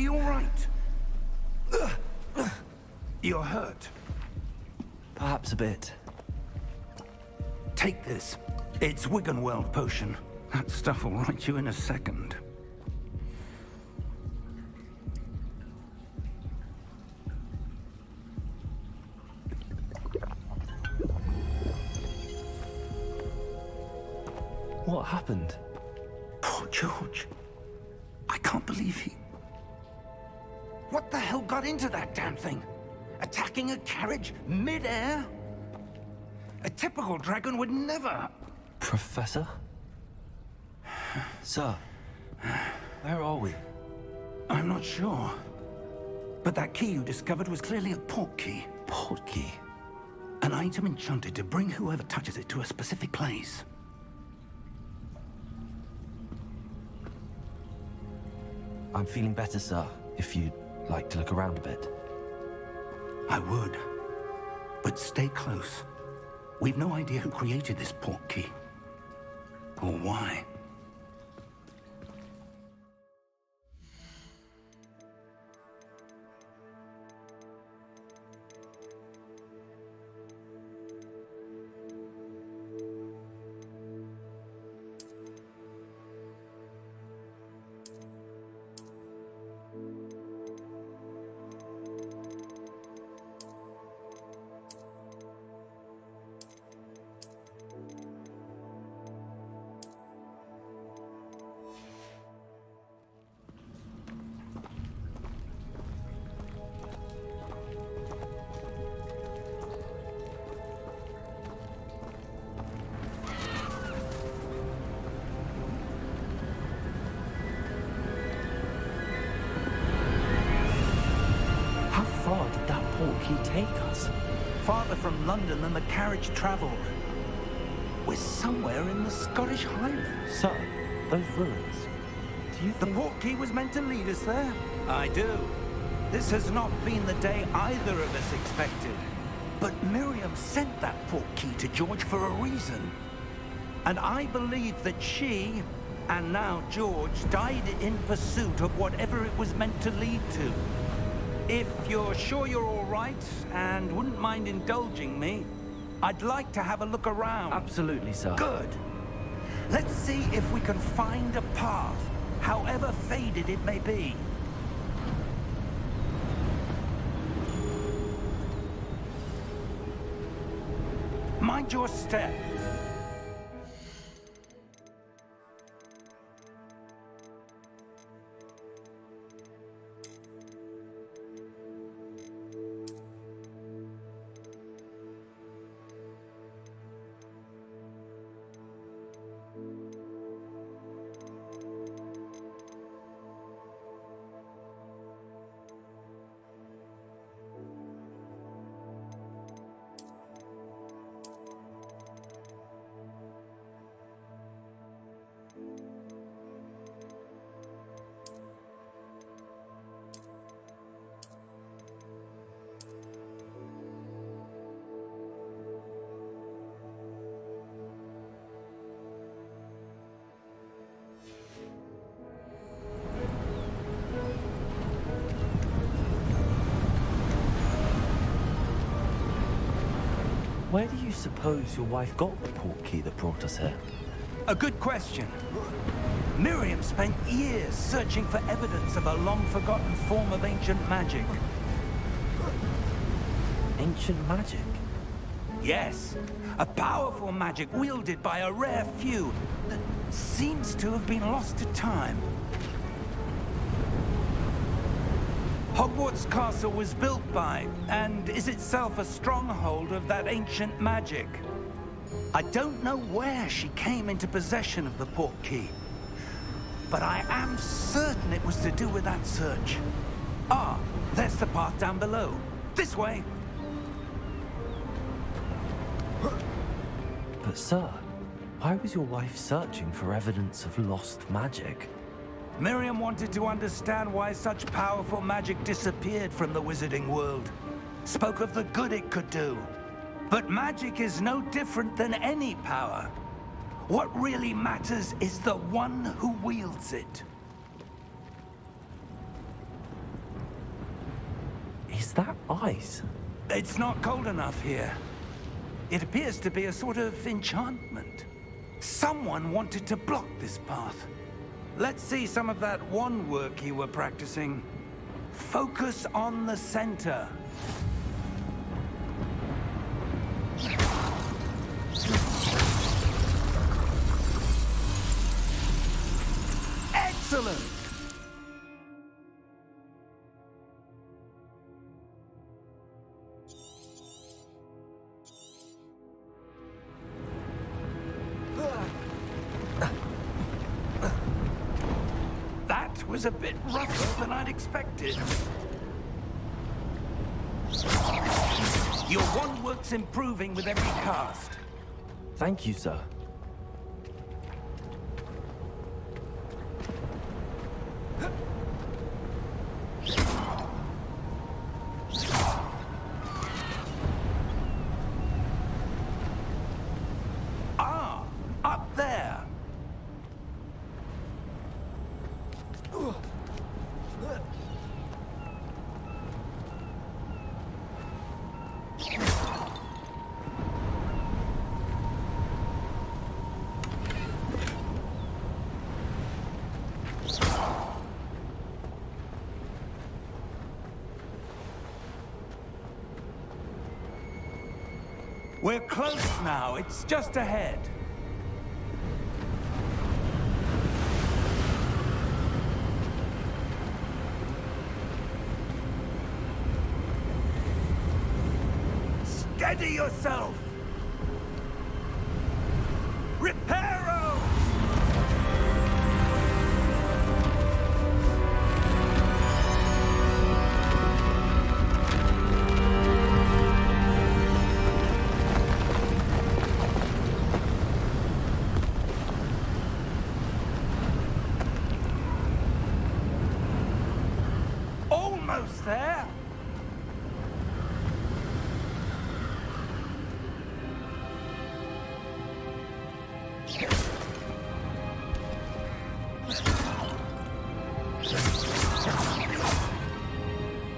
you all right? You're hurt. Perhaps a bit. Take this. It's Wiggenweld potion. That stuff will right you in a second. What happened? Poor George. I can't believe he... What the hell got into that damn thing? Attacking a carriage mid-air? A typical dragon would never... Professor? Sir, where are we? I'm not sure. But that key you discovered was clearly a port key. Port key? An item enchanted to bring whoever touches it to a specific place. I'm feeling better, sir, if you'd like to look around a bit. I would. But stay close. We've no idea who created this port key. Or why. Take us? Farther from London than the carriage travelled. We're somewhere in the Scottish Highlands. Sir, those ruins. Do you think... The port key was meant to lead us there? I do. This has not been the day either of us expected. But Miriam sent that port key to George for a reason. And I believe that she, and now George, died in pursuit of whatever it was meant to lead to. If you're sure you're all right, and wouldn't mind indulging me, I'd like to have a look around. Absolutely, sir. Good. Let's see if we can find a path, however faded it may be. Mind your step. Where do you suppose your wife got the port key that brought us here? A good question. Miriam spent years searching for evidence of a long-forgotten form of ancient magic. Ancient magic? Yes, a powerful magic wielded by a rare few that seems to have been lost to time. Hogwarts Castle was built by, and is itself a stronghold of that ancient magic. I don't know where she came into possession of the port key, but I am certain it was to do with that search. Ah, there's the path down below. This way. But sir, why was your wife searching for evidence of lost magic? Miriam wanted to understand why such powerful magic disappeared from the wizarding world. Spoke of the good it could do. But magic is no different than any power. What really matters is the one who wields it. Is that ice? It's not cold enough here. It appears to be a sort of enchantment. Someone wanted to block this path. Let's see some of that wand work you were practicing. Focus on the center. Excellent! That was a bit rougher than I'd expected. Your wand work's improving with every cast. Thank you, sir. Ah, up there. We're close now. It's just ahead. Steady yourself! Reparo! Almost there!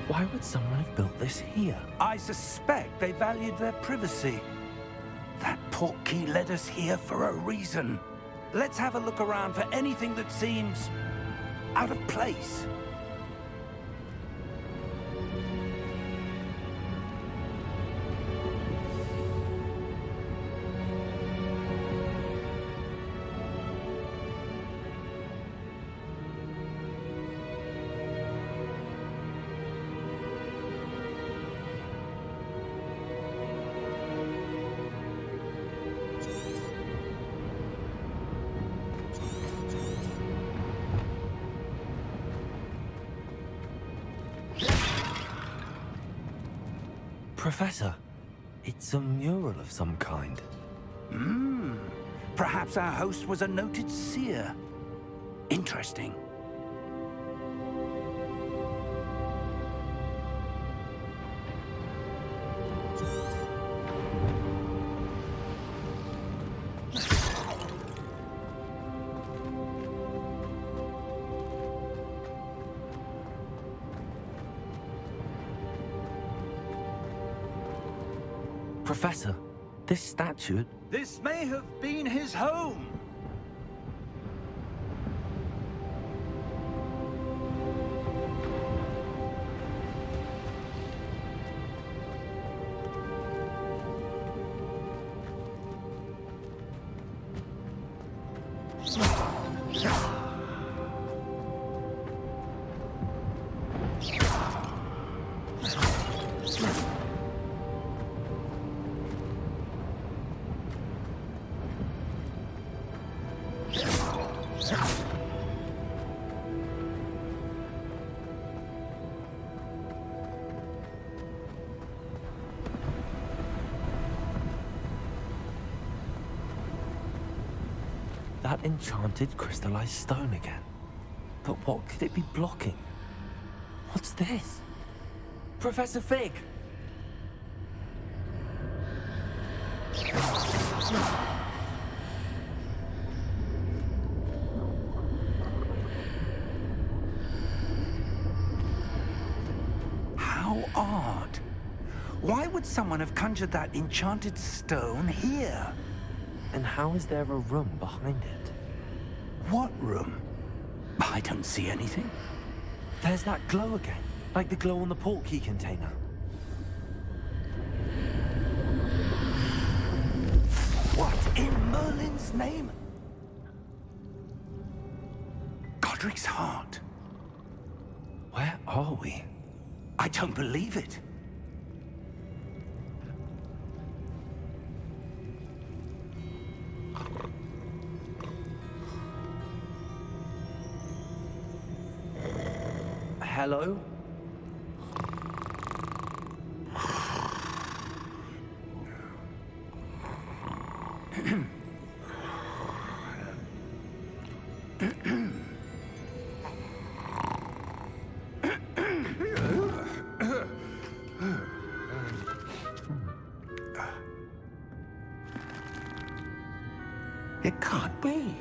Why would someone have built this here? I suspect they valued their privacy. That portkey led us here for a reason. Let's have a look around for anything that seems out of place. Professor, it's a mural of some kind. Perhaps our host was a noted seer. Interesting. Professor, this statue... This may have been his home. That enchanted crystallized stone again. But what could it be blocking? What's this? Professor Fig! How odd. Why would someone have conjured that enchanted stone here? And how is there a room behind it? What room? I don't see anything. There's that glow again, like the glow on the portkey container. What in Merlin's name? Godric's heart. Where are we? I don't believe it. Hello? It can't be.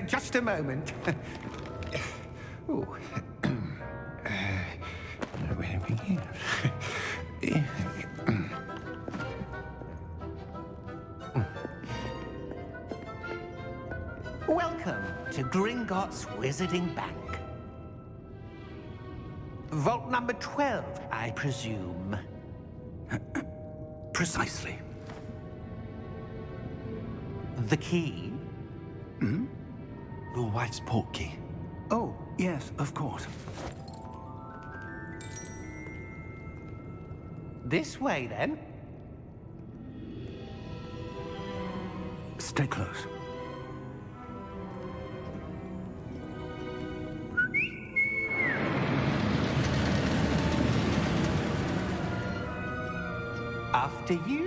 Just a moment. Ooh. Where are we? Welcome to Gringotts Wizarding Bank. Vault number 12, I presume. Precisely. The key? Your wife's portkey. Oh, yes, of course. This way, then. Stay close. After you.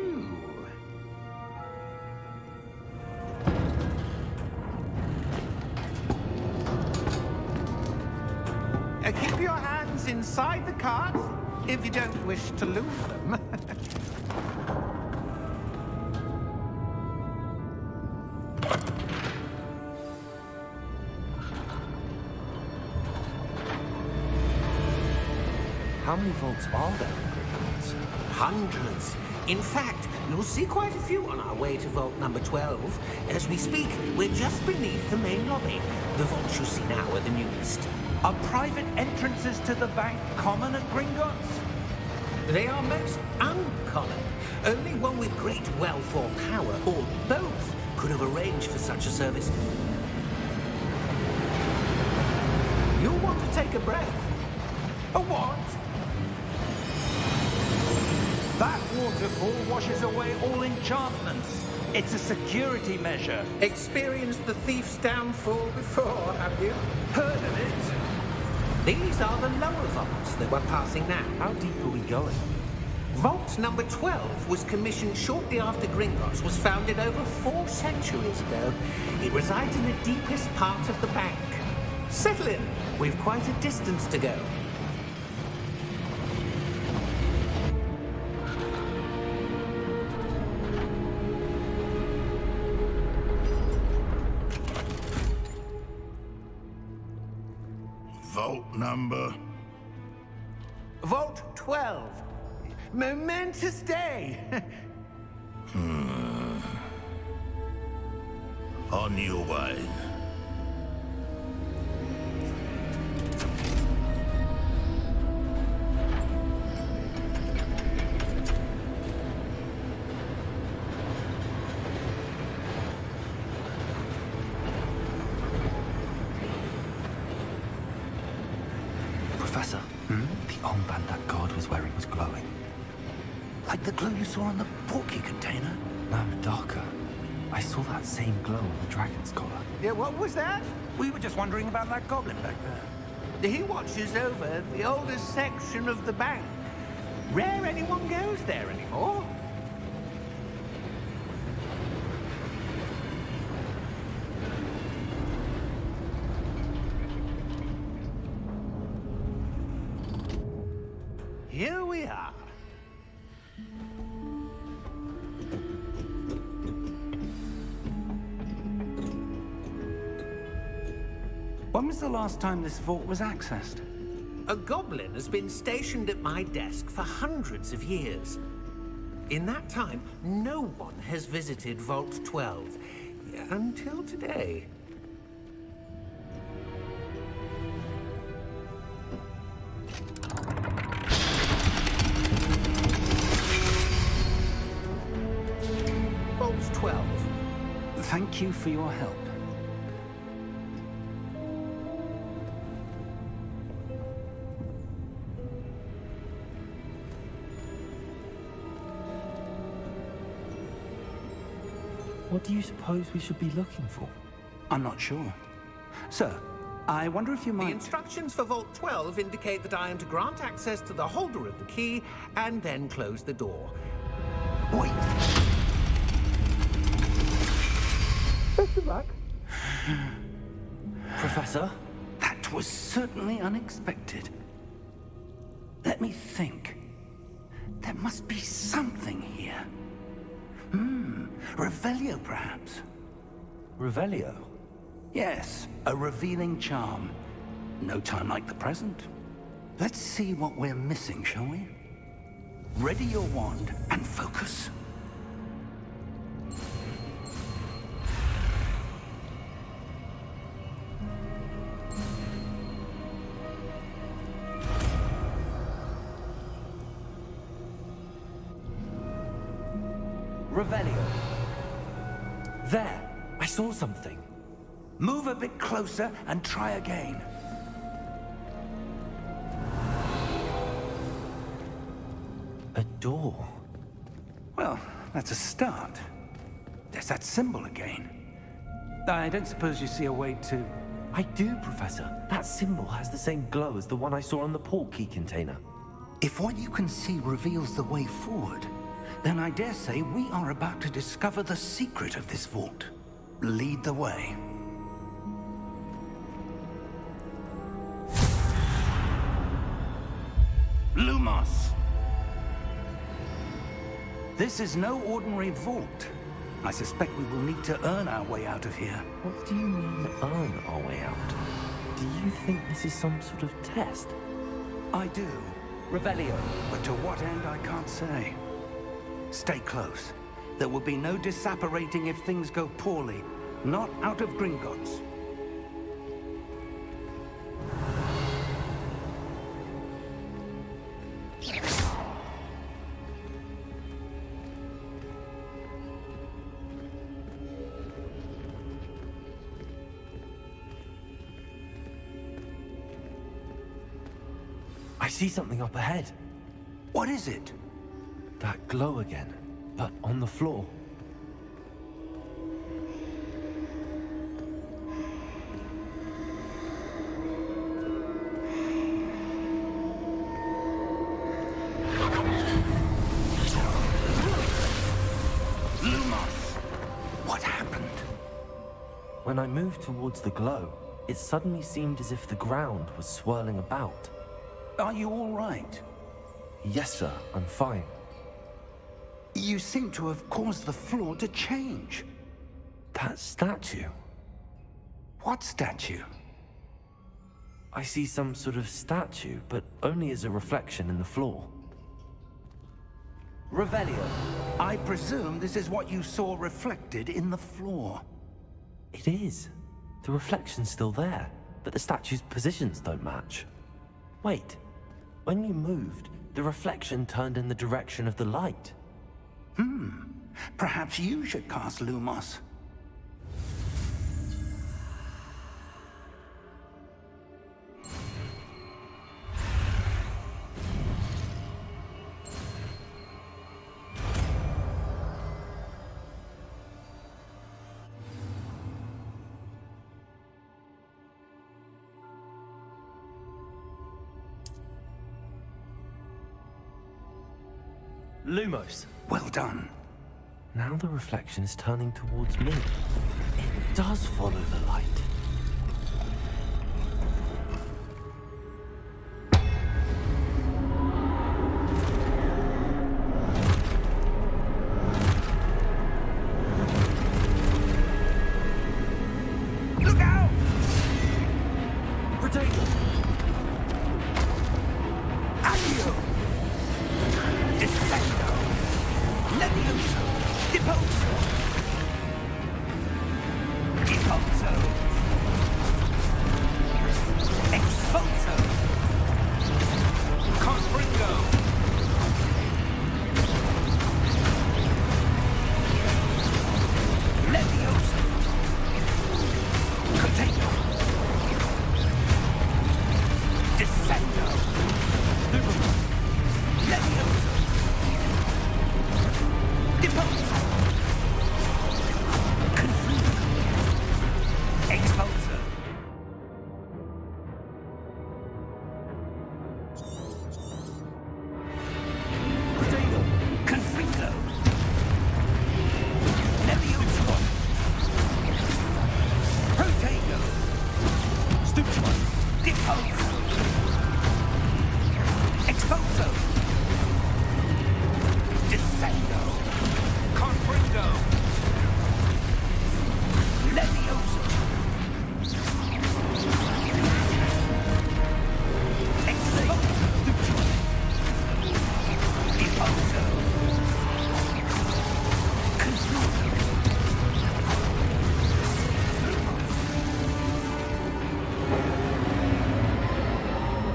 Keep your hands inside the cart if you don't wish to lose them. How many vaults are there in Gringotts? Hundreds. In fact, you'll see quite a few on our way to vault number 12. As we speak, we're just beneath the main lobby. The vaults you see now are the newest. Are private entrances to the bank common at Gringotts? They are most uncommon. Only one with great wealth or power, or both, could have arranged for such a service. You'll want to take a breath. A what? That waterfall washes away all enchantments. It's a security measure. Experienced the thief's downfall before, have you? Heard of it? These are the lower vaults that we're passing now. How deep are we going? Vault number 12 was commissioned shortly after Gringotts was founded over 4 centuries ago. It resides in the deepest part of the bank. Settle in. We've quite a distance to go. Vault number? Vault 12. Momentous day. On your way. Professor, the armband that guard was wearing was glowing. Like the glow you saw on the portkey container? No, darker. I saw that same glow on the dragon's collar. Yeah, what was that? We were just wondering about that goblin back there. He watches over the oldest section of the bank. Rare anyone goes there anymore. Here we are. When was the last time this vault was accessed? A goblin has been stationed at my desk for hundreds of years. In that time, no one has visited Vault 12. Until today. Vault 12. Thank you for your help. What do you suppose we should be looking for? I'm not sure. Sir, I wonder if you The might... instructions for Vault 12 indicate that I am to grant access to the holder of the key and then close the door. Wait! Best of luck. Professor? That was certainly unexpected. Let me think. There must be something here. Revelio, perhaps? Revelio? Yes, a revealing charm. No time like the present. Let's see what we're missing, shall we? Ready your wand and focus. Revelio. There! I saw something. Move a bit closer and try again. A door. Well, that's a start. There's that symbol again. I don't suppose you see a way to... I do, Professor. That symbol has the same glow as the one I saw on the port key container. If what you can see reveals the way forward, then I dare say we are about to discover the secret of this vault. Lead the way. Lumos! This is no ordinary vault. I suspect we will need to earn our way out of here. What do you mean, earn our way out? Do you think this is some sort of test? I do, Revelio. but to what end I can't say. Stay close. There will be no disapparating if things go poorly. Not out of Gringotts. I see something up ahead. What is it? That glow again, but on the floor. Lumos! What happened? When I moved towards the glow, it suddenly seemed as if the ground was swirling about. Are you all right? Yes, sir, I'm fine. You seem to have caused the floor to change. That statue. What statue? I see some sort of statue, but only as a reflection in the floor. Revelio. I presume this is what you saw reflected in the floor. It is. The reflection's still there, but the statue's positions don't match. Wait. When you moved, the reflection turned in the direction of the light. Perhaps you should cast Lumos. Lumos. Well done. Now the reflection is turning towards me. It does follow the light. Look out! Expulso! Expulso! Confringo! Levioso! Containo! Descendo! Levioso! Deposo! Confringo! Expulso! Potato! Confringo! Levioso! Potato! Stupid one! Deposo! Expulso! Descendo! Confringo! Levioso! Expulso! Deposo! Confringo!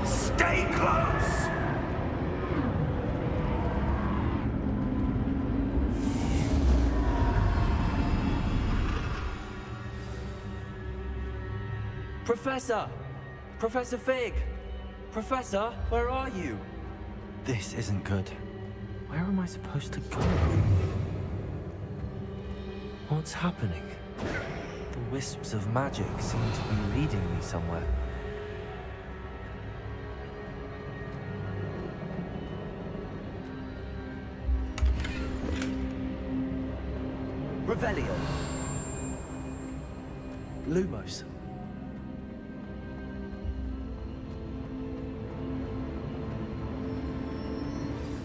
Stay close! Professor! Professor Fig! Professor, where are you? This isn't good. Where am I supposed to go? What's happening? The wisps of magic seem to be leading me somewhere. Revelio! Lumos!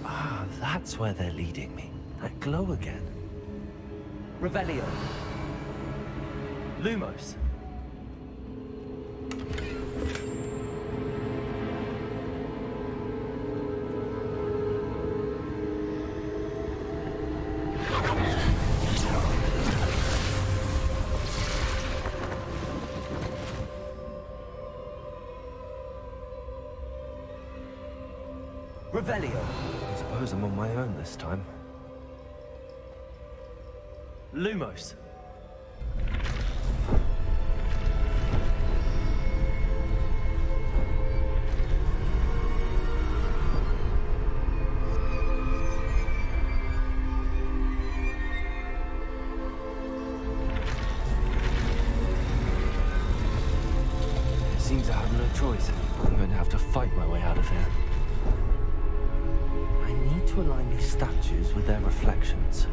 Ah, that's where they're leading me. That glow again. Revelio! Lumos! Revelio! I suppose I'm on my own this time. Lumos! Seems I have no choice. I'm going to have to fight my way out of here. I need to align these statues with their reflections.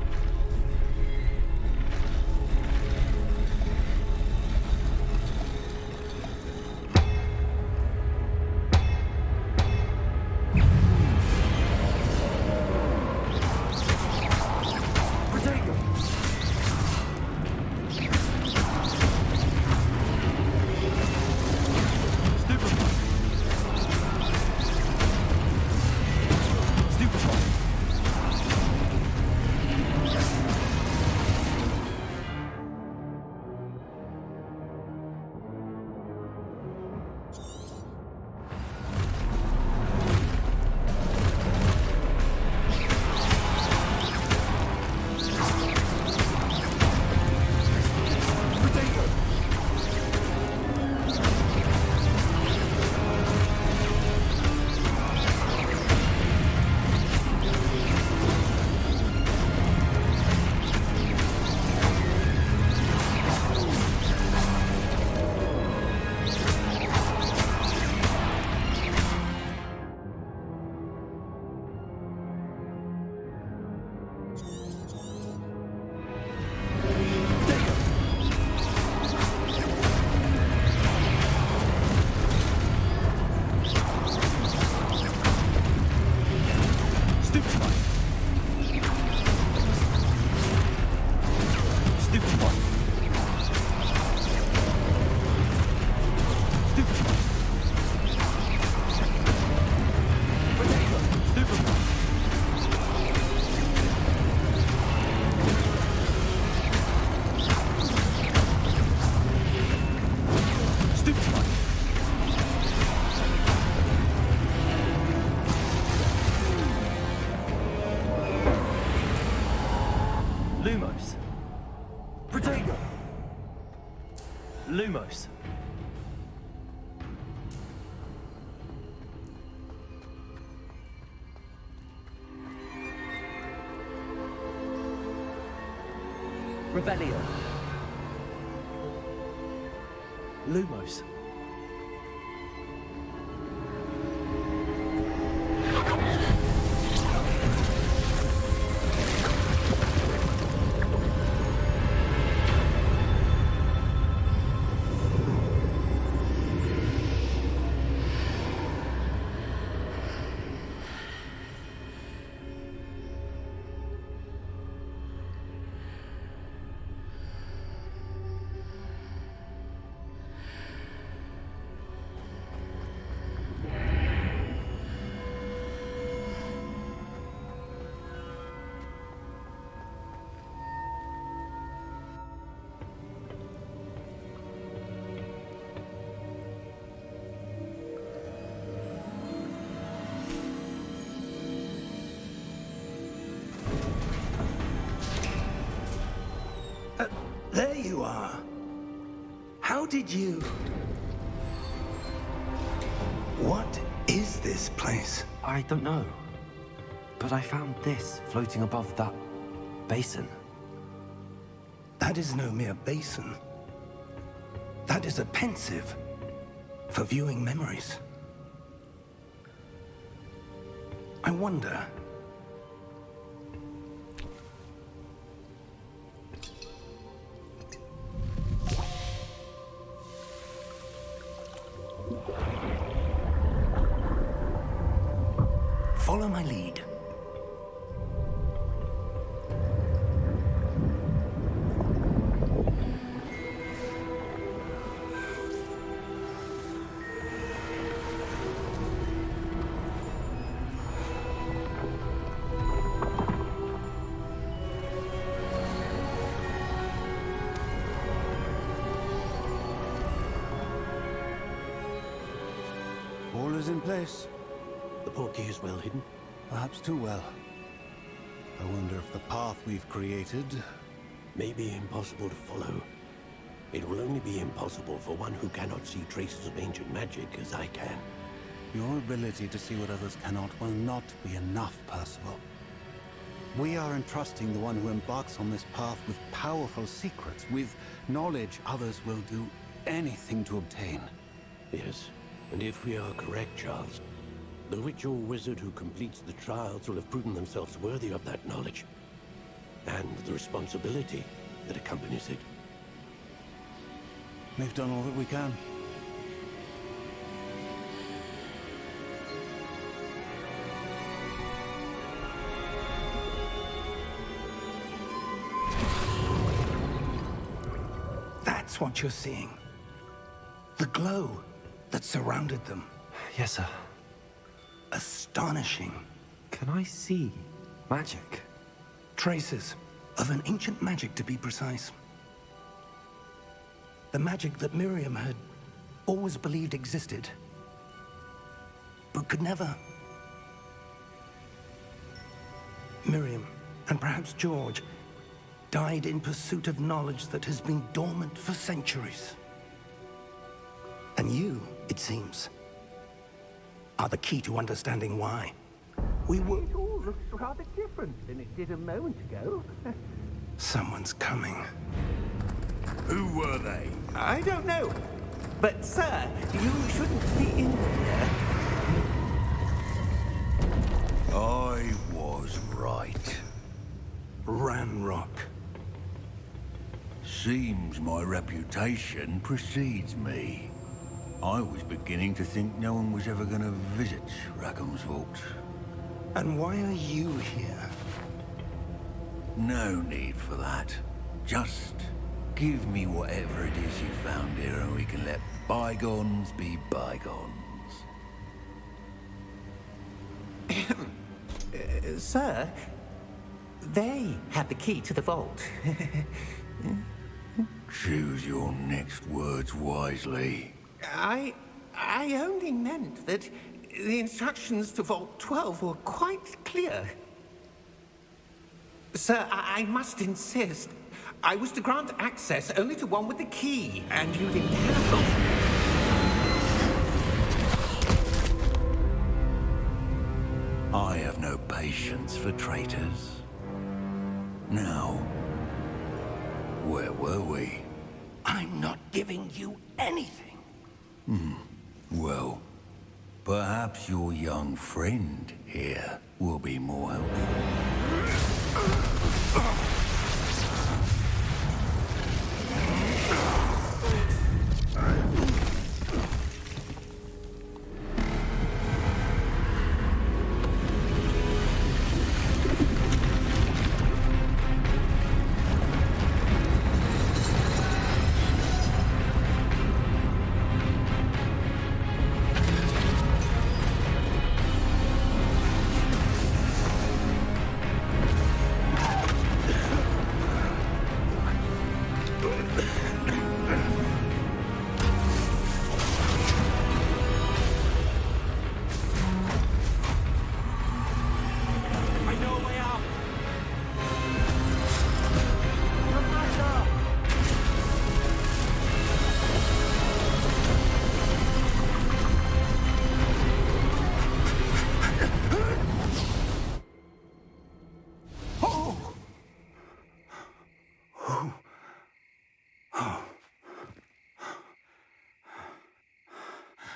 Lumos. Revelio. Lumos. There you are. How did you... What is this place? I don't know. But I found this floating above that basin. That is no mere basin. That is a pensive for viewing memories. I wonder... Follow my lead. All is in place. The portkey is well hidden. Perhaps too well. I wonder if the path we've created... May be impossible to follow. It will only be impossible for one who cannot see traces of ancient magic as I can. Your ability to see what others cannot will not be enough, Percival. We are entrusting the one who embarks on this path with powerful secrets, with knowledge others will do anything to obtain. Yes, and if we are correct, Charles, the witch or wizard who completes the trials will have proven themselves worthy of that knowledge, and the responsibility that accompanies it. We've done all that we can. That's what you're seeing. The glow that surrounded them. Yes, sir. Astonishing. Can I see magic? Traces of an ancient magic, to be precise. The magic that Miriam had always believed existed, but could never. Miriam, and perhaps George, died in pursuit of knowledge that has been dormant for centuries. And you, it seems, are the key to understanding why. We were... It all looks rather different than it did a moment ago. Someone's coming. Who were they? I don't know. But, sir, you shouldn't be in here. I was right. Ranrock. Seems my reputation precedes me. I was beginning to think no one was ever going to visit Rackham's vault. And why are you here? No need for that. Just give me whatever it is you found here and we can let bygones be bygones. Sir, they have the key to the vault. Choose your next words wisely. I only meant that the instructions to Vault 12 were quite clear. Sir, I must insist. I was to grant access only to one with the key, and you didn't have it. I have no patience for traitors. Now, where were we? I'm not giving you anything. Well, perhaps your young friend here will be more helpful.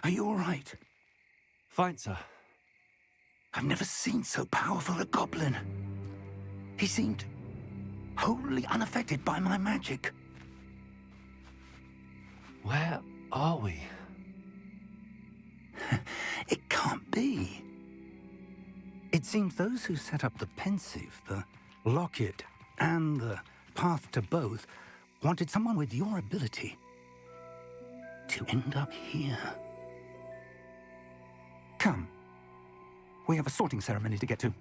Are you all right? Fine, sir. I've never seen so powerful a goblin. He seemed wholly unaffected by my magic. Where are we? It can't be. It seems those who set up the pensive, the locket, and the path to both wanted someone with your ability to end up here. Come. We have a sorting ceremony to get to.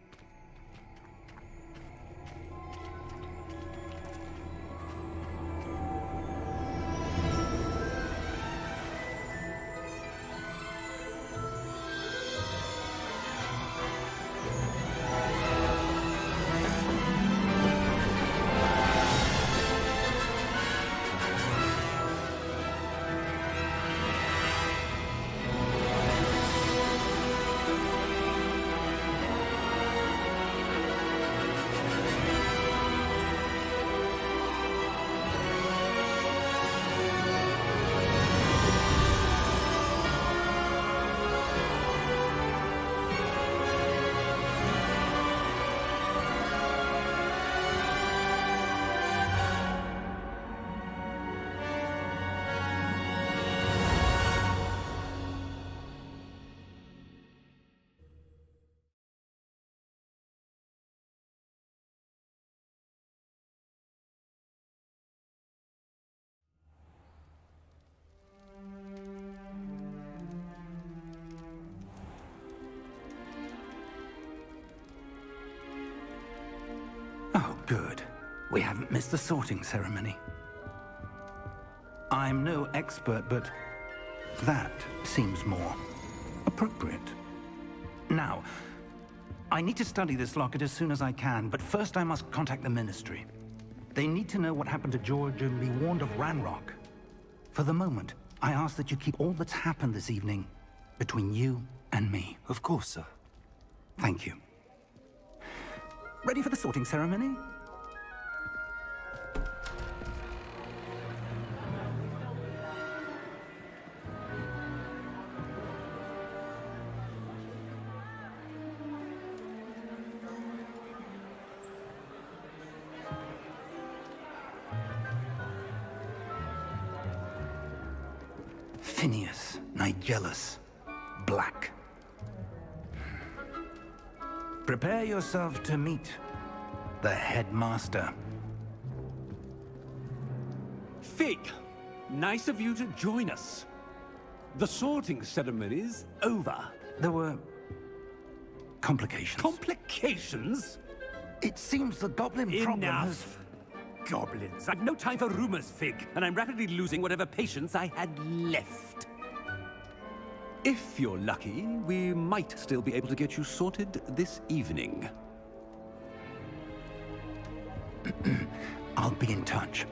Oh, good. We haven't missed the sorting ceremony. I'm no expert, but that seems more appropriate. Now, I need to study this locket as soon as I can, but first I must contact the Ministry. They need to know what happened to George and be warned of Ranrock. For the moment, I ask that you keep all that's happened this evening between you and me. Of course, sir. Thank you. Ready for the sorting ceremony? Phineas, Nigellus, Black. Prepare yourself to meet the headmaster. Fig, nice of you to join us. The sorting ceremony's over. There were complications. Complications? It seems the goblin problem has... Enough. Goblins. I've no time for rumors, Fig, and I'm rapidly losing whatever patience I had left. If you're lucky, we might still be able to get you sorted this evening. I'll be in touch.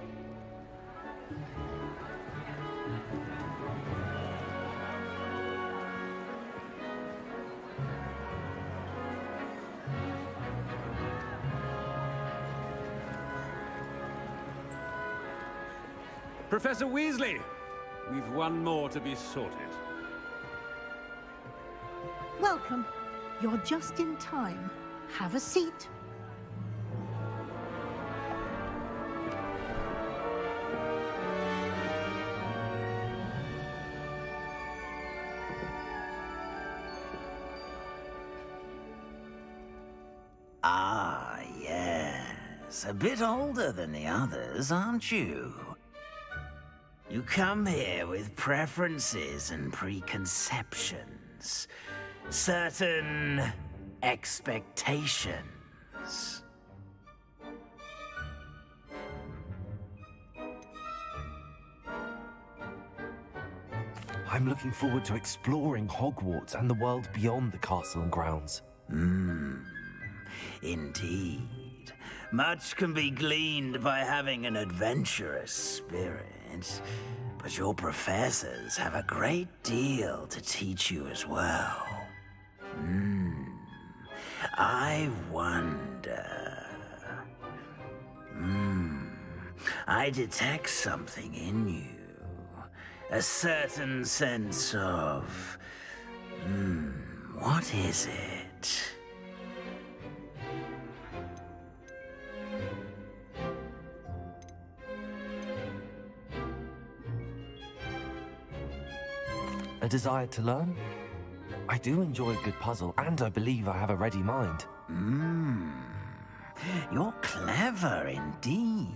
Professor Weasley, we've one more to be sorted. Welcome. You're just in time. Have a seat. Ah, yes. A bit older than the others, aren't you? You come here with preferences and preconceptions. Certain expectations. I'm looking forward to exploring Hogwarts and the world beyond the castle and grounds. Indeed. Much can be gleaned by having an adventurous spirit, but your professors have a great deal to teach you as well. I wonder... I detect something in you. A certain sense of... what is it? A desire to learn? I do enjoy a good puzzle, and I believe I have a ready mind. You're clever indeed.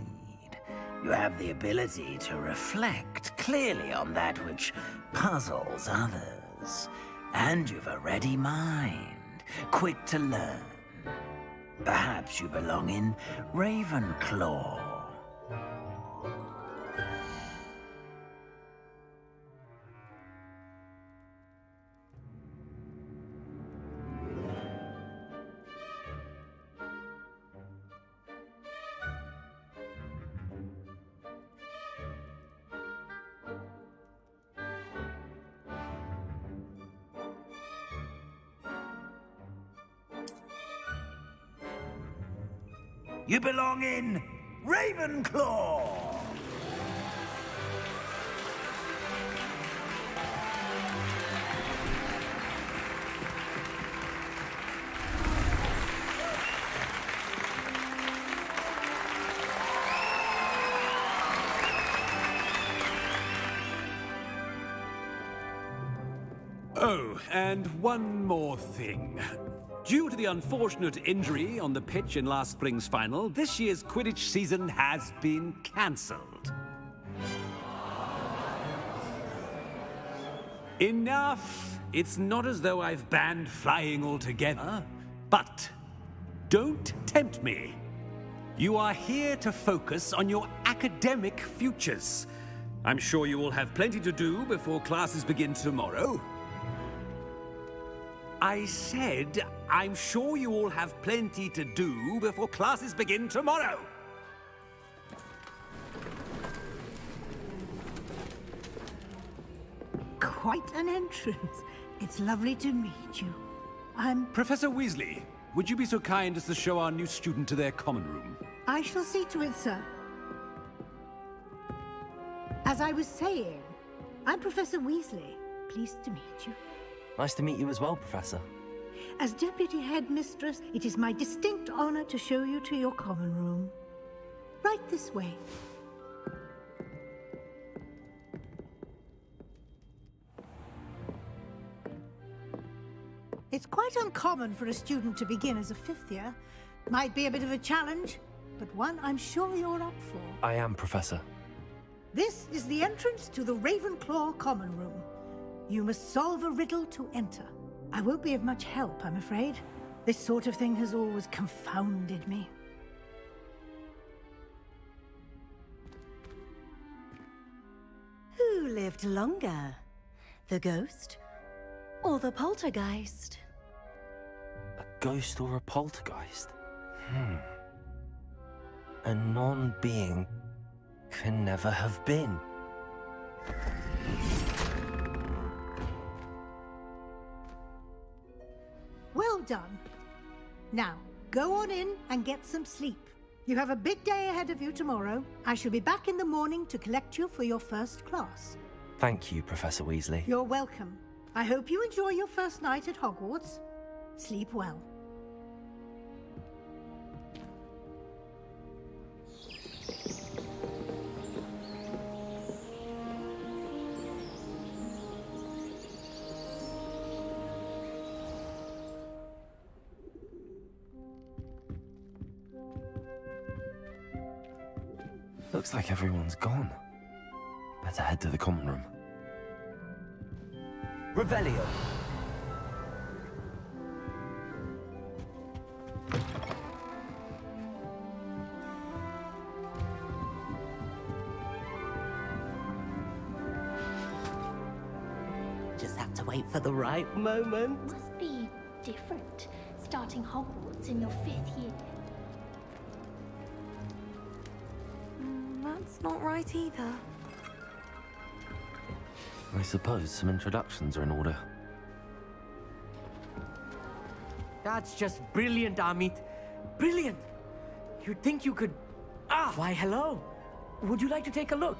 You have the ability to reflect clearly on that which puzzles others. And you've a ready mind, quick to learn. Perhaps you belong in Ravenclaw. You belong in Ravenclaw! Oh, and one more thing. Due to the unfortunate injury on the pitch in last spring's final, this year's Quidditch season has been cancelled. Enough! It's not as though I've banned flying altogether, but don't tempt me. You are here to focus on your academic futures. I'm sure you will have plenty to do before classes begin tomorrow. I said, I'm sure you all have plenty to do before classes begin tomorrow. Quite an entrance. It's lovely to meet you. I'm... Professor Weasley, would you be so kind as to show our new student to their common room? I shall see to it, sir. As I was saying, I'm Professor Weasley. Pleased to meet you. Nice to meet you as well, Professor. As Deputy Headmistress, it is my distinct honor to show you to your common room. Right this way. It's quite uncommon for a student to begin as a fifth year. Might be a bit of a challenge, but one I'm sure you're up for. I am, Professor. This is the entrance to the Ravenclaw common room. You must solve a riddle to enter. I won't be of much help, I'm afraid. This sort of thing has always confounded me. Who lived longer? The ghost or the poltergeist? A ghost or a poltergeist? a non-being can never have been. Well done. Now, go on in and get some sleep. You have a big day ahead of you tomorrow. I shall be back in the morning to collect you for your first class. Thank you, Professor Weasley. You're welcome. I hope you enjoy your first night at Hogwarts. Sleep well. Looks like everyone's gone. Better head to the common room. Revelio. Just have to wait for the right moment. Must be different, starting Hogwarts in your 5th year. That's not right either. I suppose some introductions are in order. That's just brilliant, Amit. Brilliant! You'd think you could... Why, hello. Would you like to take a look?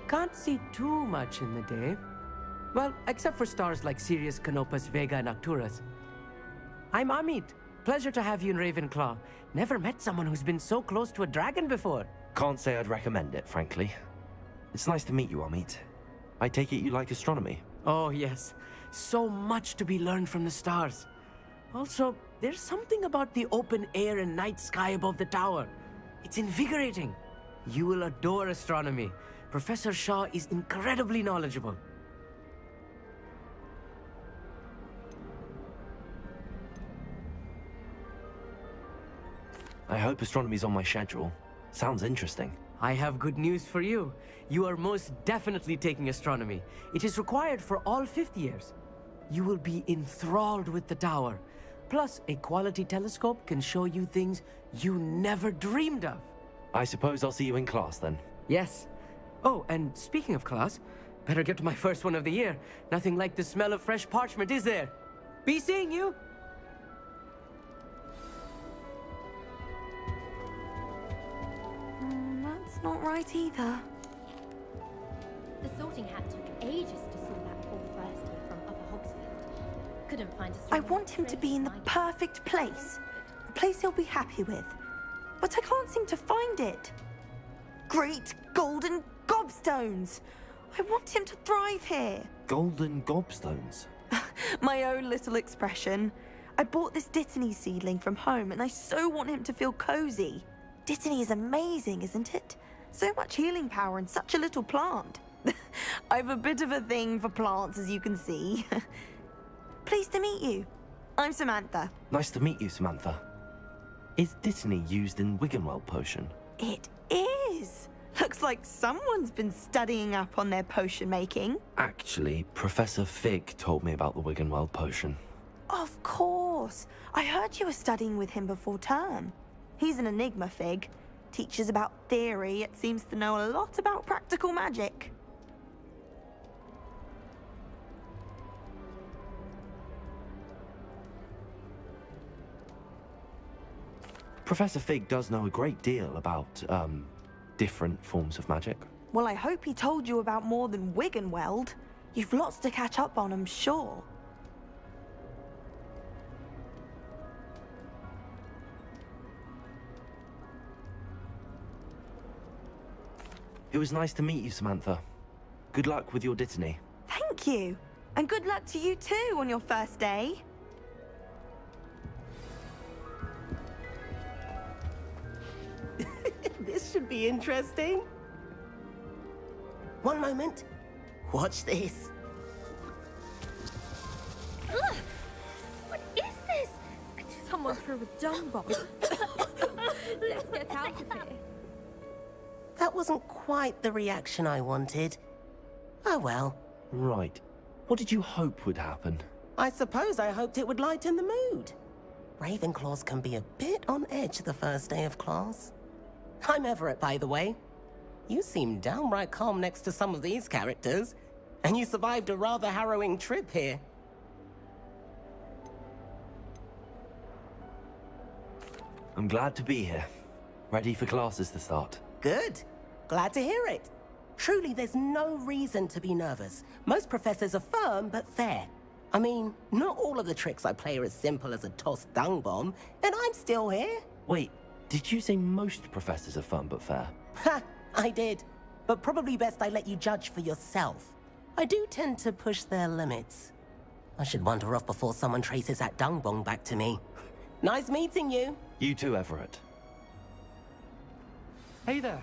Can't see too much in the day. Well, except for stars like Sirius, Canopus, Vega, and Arcturus. I'm Amit. Pleasure to have you in Ravenclaw. Never met someone who's been so close to a dragon before. Can't say I'd recommend it, frankly. It's nice to meet you, Amit. I take it you like astronomy? Oh, yes. So much to be learned from the stars. Also, there's something about the open air and night sky above the tower. It's invigorating. You will adore astronomy. Professor Shaw is incredibly knowledgeable. I hope astronomy's on my schedule. Sounds interesting. I have good news for you. You are most definitely taking astronomy. It is required for all 5th years. You will be enthralled with the tower. Plus, a quality telescope can show you things you never dreamed of. I suppose I'll see you in class then. Yes. Oh, and speaking of class, better get to my first one of the year. Nothing like the smell of fresh parchment, is there? Be seeing you! That's not right either. The sorting hat took ages to sort that poor first year from Upper Hogsfield. Couldn't find a I want him to be in the perfect place. A place he'll be happy with. But I can't seem to find it. Great golden gobstones! I want him to thrive here. Golden gobstones? My own little expression. I bought this Dittany seedling from home and I so want him to feel cozy. Dittany is amazing, isn't it? So much healing power in such a little plant. I've a bit of a thing for plants, as you can see. Pleased to meet you. I'm Samantha. Nice to meet you, Samantha. Is Dittany used in Wiggenweld potion? It is. Looks like someone's been studying up on their potion making. Actually, Professor Fig told me about the Wiggenweld potion. Of course. I heard you were studying with him before term. He's an enigma, Fig. Teaches about theory, yet seems to know a lot about practical magic. Professor Fig does know a great deal about, different forms of magic. Well, I hope he told you about more than Wiggenweld. You've lots to catch up on, I'm sure. It was nice to meet you, Samantha. Good luck with your Dittany. Thank you. And good luck to you too on your first day. This should be interesting. One moment. Watch this. Ugh! What is this? Someone threw a dung bomb. Let's get out of here. That wasn't quite the reaction I wanted. Oh well. Right. What did you hope would happen? I suppose I hoped it would lighten the mood. Ravenclaws can be a bit on edge the first day of class. I'm Everett, by the way. You seem downright calm next to some of these characters, and you survived a rather harrowing trip here. I'm glad to be here. Ready for classes to start. Good. Glad to hear it. Truly, there's no reason to be nervous. Most professors are firm but fair. I mean, not all of the tricks I play are as simple as a tossed dung bomb, and I'm still here. Wait, did you say most professors are fun but fair? Ha! I did. But probably best I let you judge for yourself. I do tend to push their limits. I should wander off before someone traces that dung bomb back to me. Nice meeting you. You too, Everett. Hey there,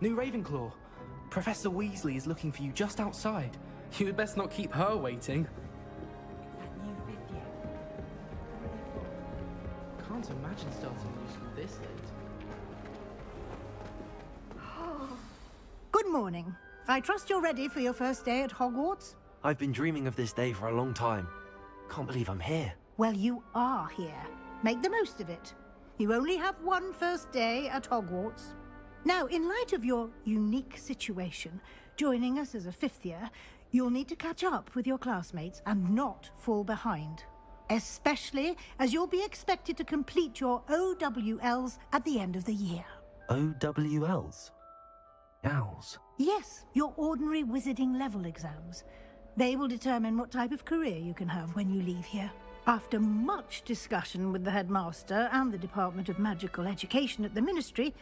new Ravenclaw. Professor Weasley is looking for you just outside. You had best not keep her waiting. Can't imagine starting new school this late. Good morning. I trust you're ready for your first day at Hogwarts? I've been dreaming of this day for a long time. Can't believe I'm here. Well, you are here. Make the most of it. You only have one first day at Hogwarts. Now, in light of your unique situation, joining us as a fifth year, you'll need to catch up with your classmates and not fall behind. Especially as you'll be expected to complete your OWLs at the end of the year. OWLs? Owls? Yes, your ordinary wizarding level exams. They will determine what type of career you can have when you leave here. After much discussion with the headmaster and the Department of Magical Education at the Ministry,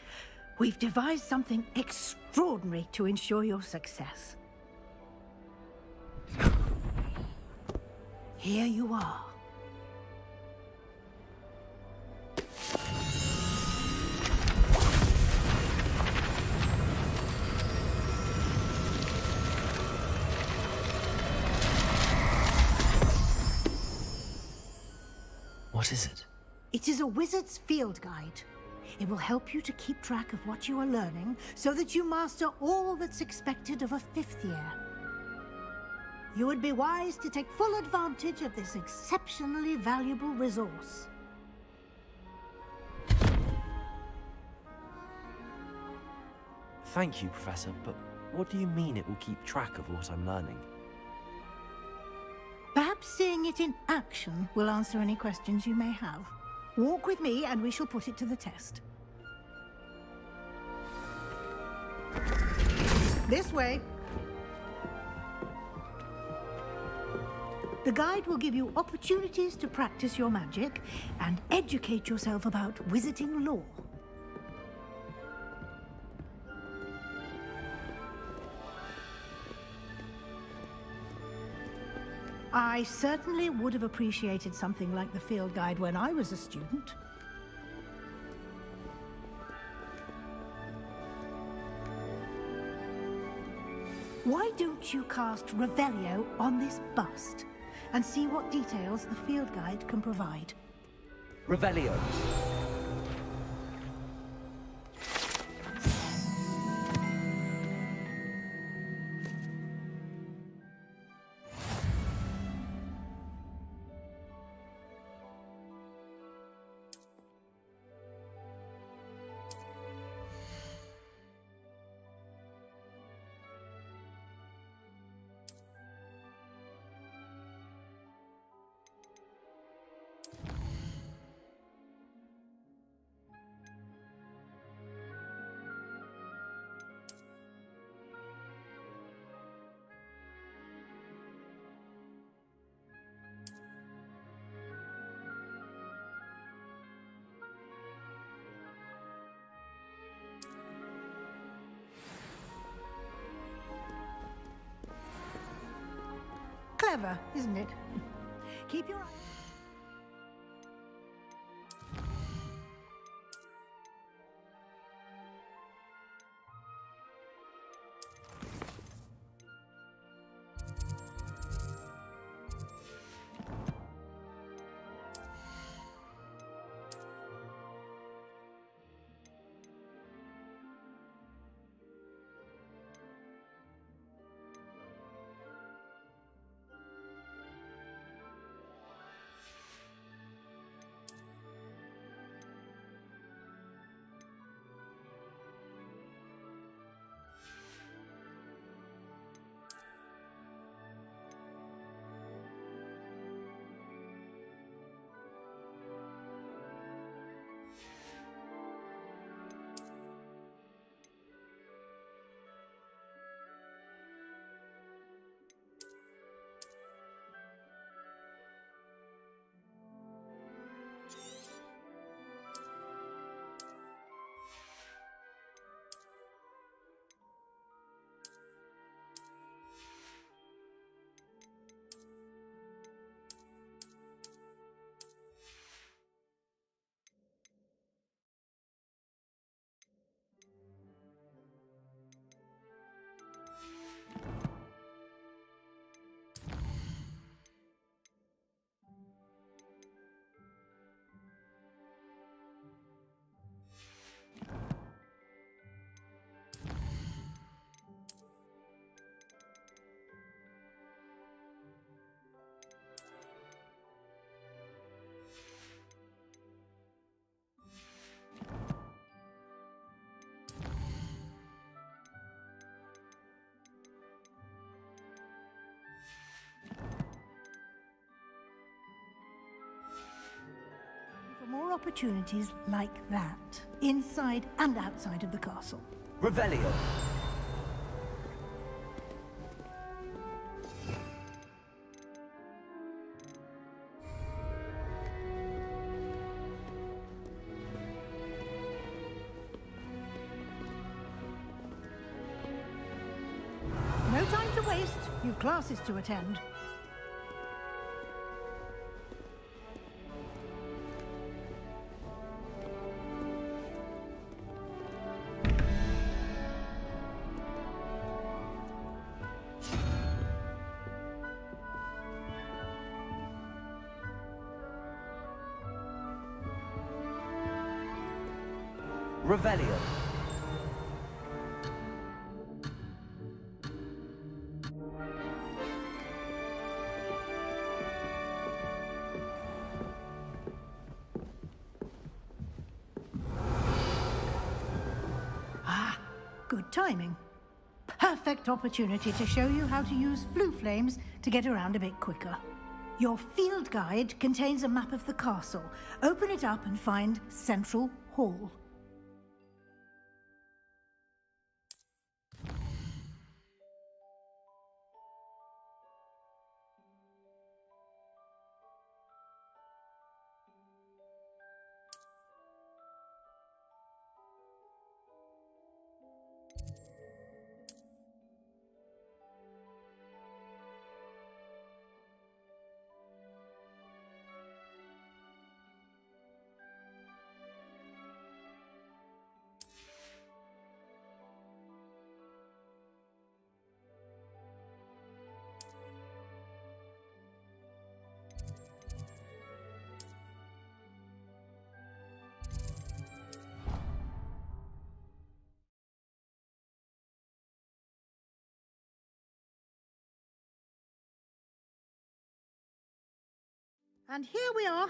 we've devised something extraordinary to ensure your success. Here you are. What is it? It is a wizard's field guide. It will help you to keep track of what you are learning so that you master all that's expected of a fifth year. You would be wise to take full advantage of this exceptionally valuable resource. Thank you, Professor, but what do you mean it will keep track of what I'm learning? Perhaps seeing it in action will answer any questions you may have. Walk with me and we shall put it to the test. This way. The guide will give you opportunities to practice your magic and educate yourself about wizarding lore. I certainly would have appreciated something like the field guide when I was a student. Why don't you cast Revelio on this bust and see what details the field guide can provide? Revelio. Clever, isn't it? Keep your eye... opportunities like that, inside and outside of the castle. Revelio. No time to waste. You've classes to attend. Revelio. Good timing. Perfect opportunity to show you how to use flue flames to get around a bit quicker. Your field guide contains a map of the castle. Open it up and find Central Hall. And here we are.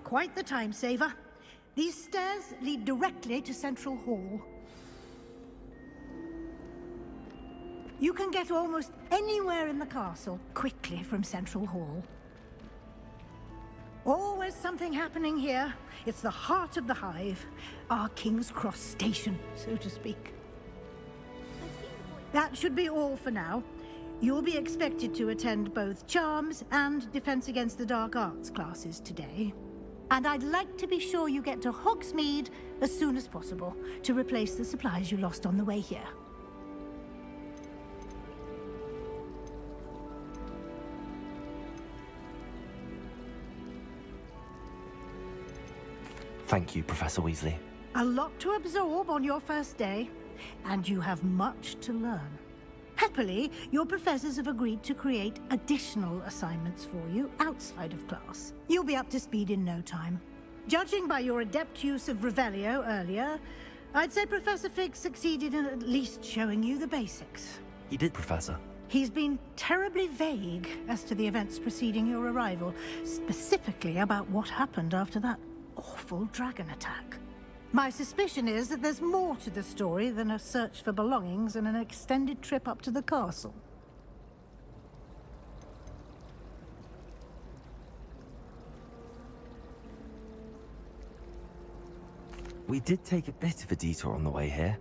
Quite the time saver. These stairs lead directly to Central Hall. You can get almost anywhere in the castle quickly from Central Hall. Always something happening here. It's the heart of the hive. Our King's Cross station, so to speak. That should be all for now. You'll be expected to attend both Charms and Defense Against the Dark Arts classes today. And I'd like to be sure you get to Hogsmeade as soon as possible to replace the supplies you lost on the way here. Thank you, Professor Weasley. A lot to absorb on your first day, and you have much to learn. Happily, your professors have agreed to create additional assignments for you outside of class. You'll be up to speed in no time. Judging by your adept use of Revelio earlier, I'd say Professor Fig succeeded in at least showing you the basics. He did, Professor. He's been terribly vague as to the events preceding your arrival, specifically about what happened after that awful dragon attack. My suspicion is that there's more to the story than a search for belongings and an extended trip up to the castle. We did take a bit of a detour on the way here.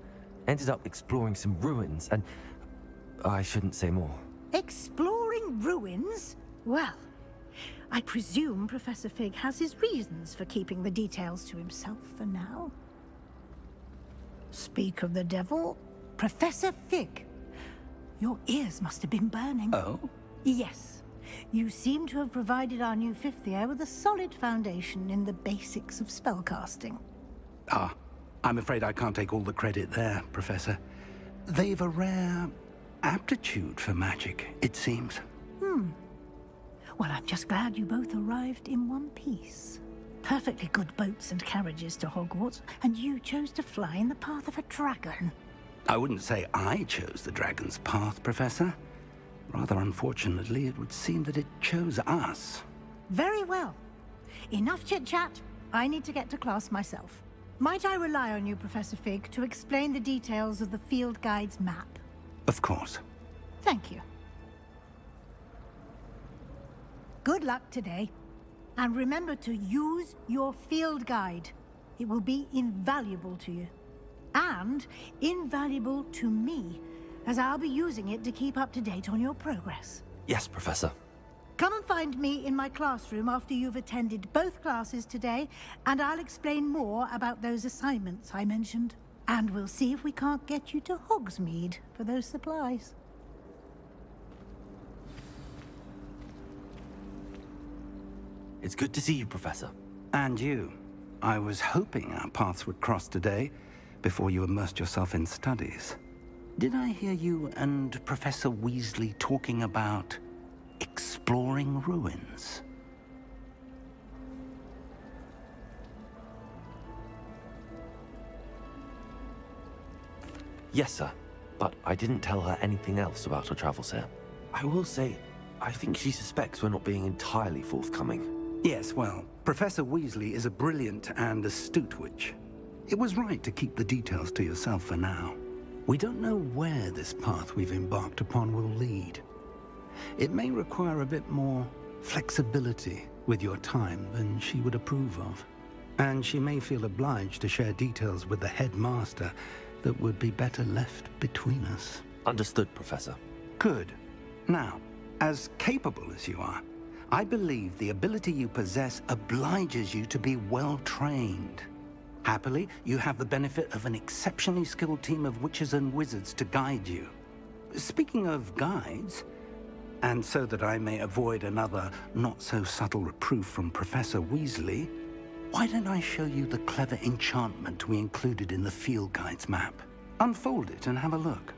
Ended up exploring some ruins and... I shouldn't say more. Exploring ruins? Well, I presume Professor Fig has his reasons for keeping the details to himself for now. Speak of the devil, Professor Fig. Your ears must have been burning. Oh? Yes. You seem to have provided our new fifth year with a solid foundation in the basics of spellcasting. Ah, I'm afraid I can't take all the credit there, Professor. They've a rare aptitude for magic, it seems. Well, I'm just glad you both arrived in one piece. Perfectly good boats and carriages to Hogwarts, and you chose to fly in the path of a dragon. I wouldn't say I chose the dragon's path, Professor. Rather unfortunately, it would seem that it chose us. Very well. Enough chit-chat. I need to get to class myself. Might I rely on you, Professor Fig, to explain the details of the field guide's map? Of course. Thank you. Good luck today. And remember to use your field guide. It will be invaluable to you. And invaluable to me, as I'll be using it to keep up to date on your progress. Yes, Professor. Come and find me in my classroom after you've attended both classes today, and I'll explain more about those assignments I mentioned. And we'll see if we can't get you to Hogsmeade for those supplies. It's good to see you, Professor. And you. I was hoping our paths would cross today, before you immersed yourself in studies. Did I hear you and Professor Weasley talking about exploring ruins? Yes, sir. But I didn't tell her anything else about our travels here. I will say, I think she suspects we're not being entirely forthcoming. Yes, well, Professor Weasley is a brilliant and astute witch. It was right to keep the details to yourself for now. We don't know where this path we've embarked upon will lead. It may require a bit more flexibility with your time than she would approve of. And she may feel obliged to share details with the headmaster that would be better left between us. Understood, Professor. Good. Now, as capable as you are, I believe the ability you possess obliges you to be well-trained. Happily, you have the benefit of an exceptionally skilled team of witches and wizards to guide you. Speaking of guides, and so that I may avoid another not-so-subtle reproof from Professor Weasley, why don't I show you the clever enchantment we included in the field guide's map? Unfold it and have a look.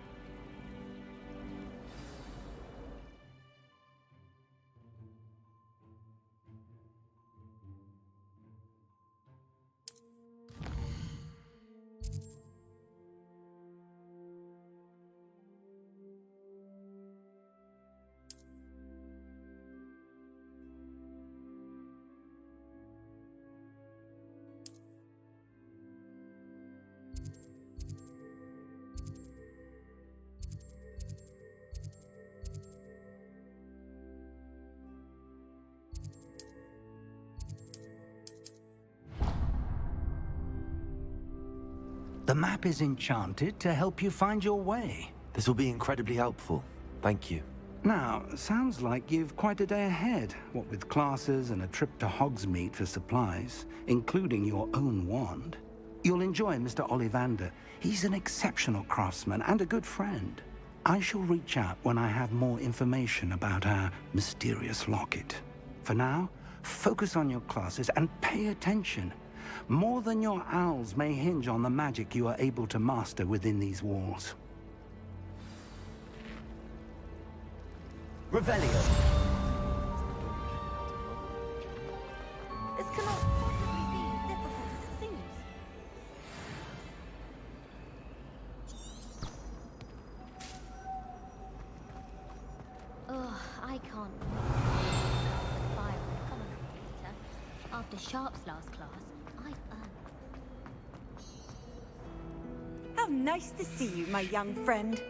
The map is enchanted to help you find your way. This will be incredibly helpful. Thank you. Now, sounds like you've quite a day ahead, what with classes and a trip to Hogsmeade for supplies, including your own wand. You'll enjoy Mr. Ollivander. He's an exceptional craftsman and a good friend. I shall reach out when I have more information about our mysterious locket. For now, focus on your classes and pay attention. More than your owls may hinge on the magic you are able to master within these walls. Revelio. This cannot possibly be as difficult as it seems. Oh, I can't fire on the common later. After Sharp's last class, I've earned. How nice to see you, my young friend.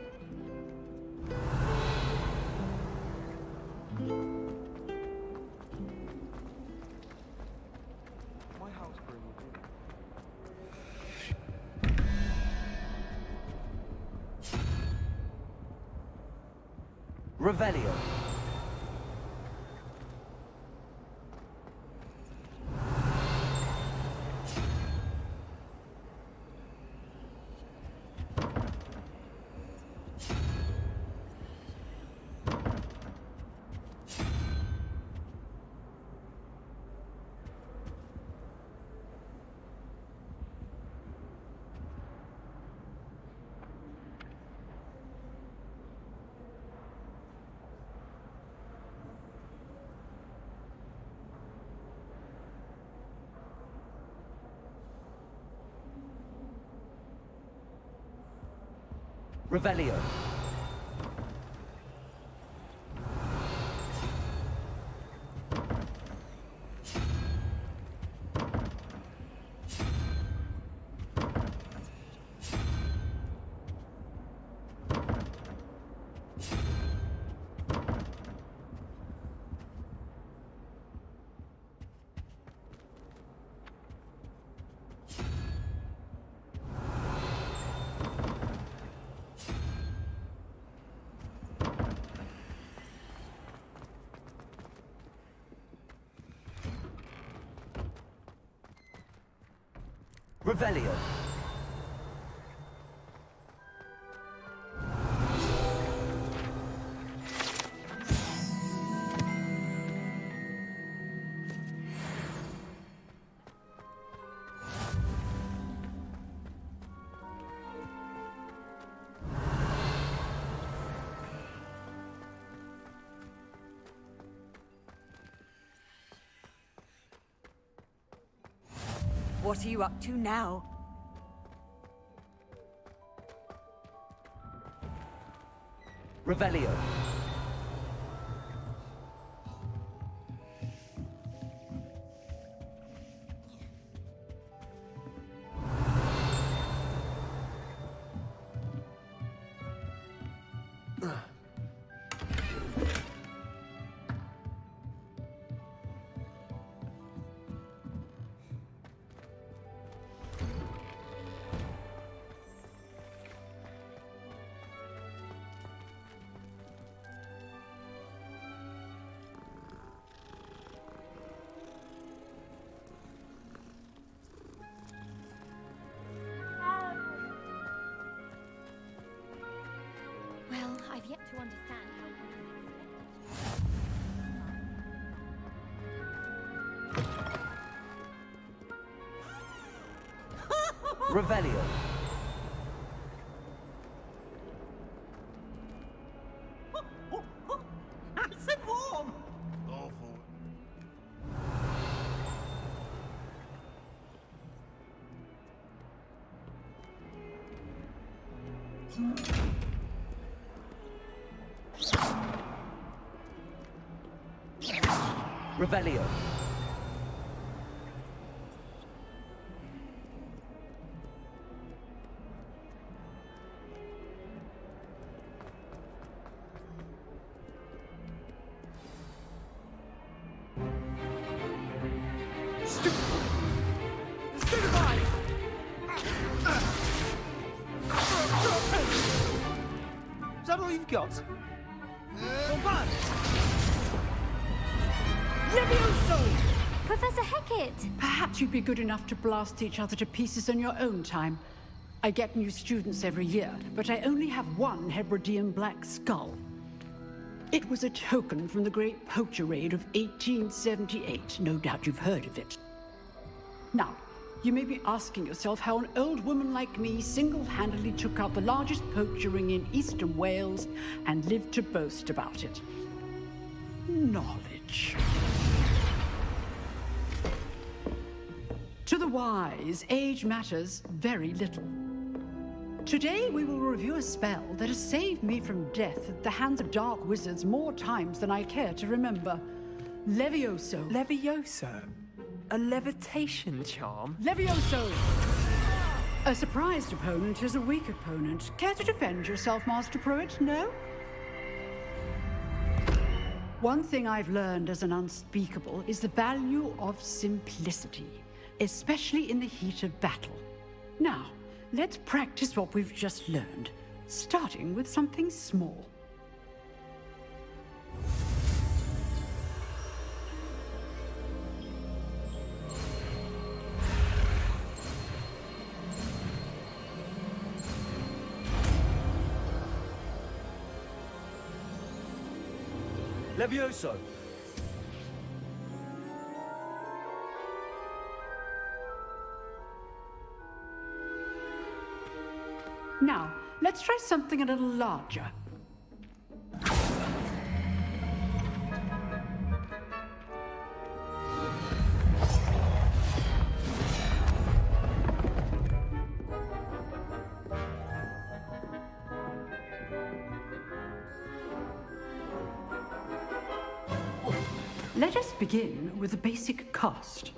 Revelio. Revelio. Revelio. What are you up to now? Revelio. Well, I've yet to understand how one is Revelio. Nice and warm. Awful. Revelio. Is that all you've got? Professor Hecat! Perhaps you'd be good enough to blast each other to pieces on your own time. I get new students every year, but I only have one Hebridean black skull. It was a token from the Great Poacher Raid of 1878. No doubt you've heard of it. Now, you may be asking yourself how an old woman like me single-handedly took out the largest poacher ring in eastern Wales and lived to boast about it. Knowledge. To the wise, age matters very little. Today we will review a spell that has saved me from death at the hands of dark wizards more times than I care to remember. Levioso. Levioso? A levitation charm? Levioso! A surprised opponent is a weak opponent. Care to defend yourself, Master Pruitt? No? One thing I've learned as an unspeakable is the value of simplicity, especially in the heat of battle. Now, let's practice what we've just learned, starting with something small. Levioso. Now, let's try something a little larger. Let us begin with the basic cast.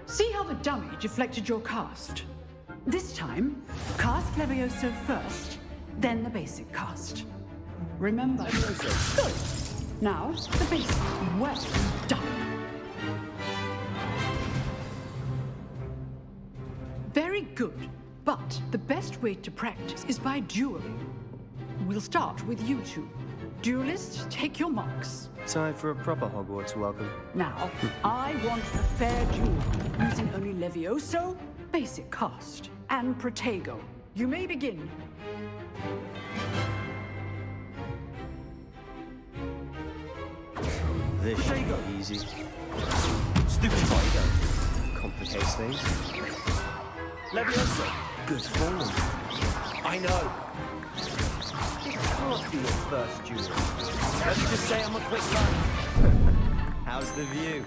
See how the dummy deflected your cast? This time, cast Levioso first, then the basic cast. Remember. Good. Now, the basic. Well done. Very good, but the best way to practice is by dueling. We'll start with you two. Duelists, take your marks. Time for a proper Hogwarts welcome. Now, I want a fair duel, using only Levioso, basic cast, and Protego. You may begin. This should be easy. Stupid Protego complicates things. Leviosa, good form. I know. It can't be your first duel. Let me just say I'm a quick learner. How's the view?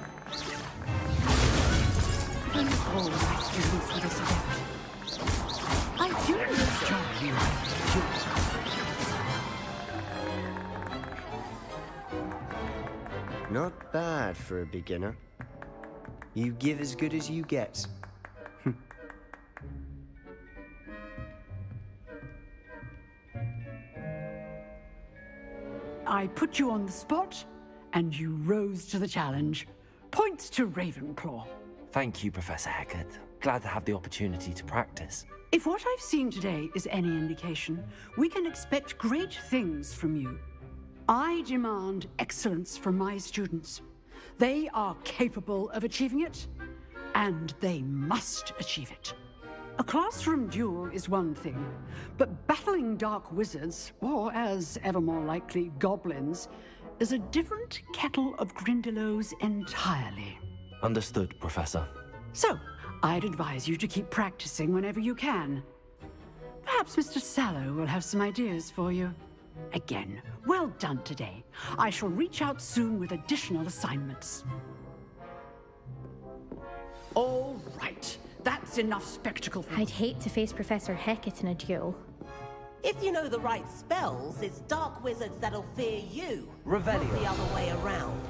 Thank all my students for this event. I do enjoy you. Not bad for a beginner. You give as good as you get. I put you on the spot, and you rose to the challenge. Points to Ravenclaw. Thank you, Professor Hecat. Glad to have the opportunity to practice. If what I've seen today is any indication, we can expect great things from you. I demand excellence from my students. They are capable of achieving it, and they must achieve it. A classroom duel is one thing, but battling dark wizards, or as ever more likely, goblins, is a different kettle of Grindylows entirely. Understood, Professor. So, I'd advise you to keep practicing whenever you can. Perhaps Mr. Sallow will have some ideas for you. Again, well done today. I shall reach out soon with additional assignments. All right. That's enough spectacle for... I'd hate to face Professor Hecat in a duel. If you know the right spells, it's dark wizards that'll fear you. Revelio. Not the other way around.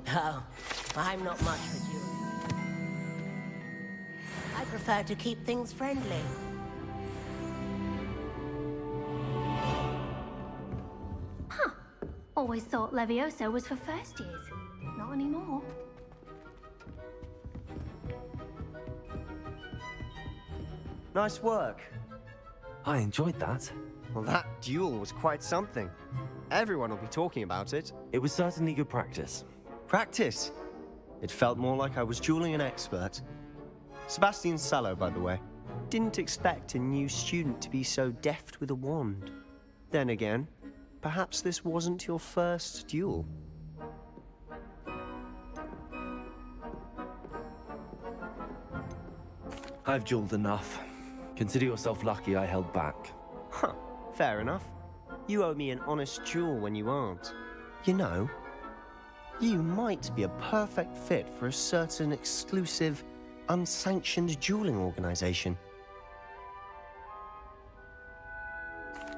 Oh, I'm not much for dueling. I prefer to keep things friendly. Huh. Always thought Levioso was for first years. Not anymore. Nice work. I enjoyed that. Well, that duel was quite something. Everyone will be talking about it. It was certainly good practice. Practice? It felt more like I was dueling an expert. Sebastian Sallow, by the way. Didn't expect a new student to be so deft with a wand. Then again, perhaps this wasn't your first duel. I've dueled enough. Consider yourself lucky I held back. Huh, fair enough. You owe me an honest duel when you aren't. You know, you might be a perfect fit for a certain exclusive, unsanctioned dueling organization.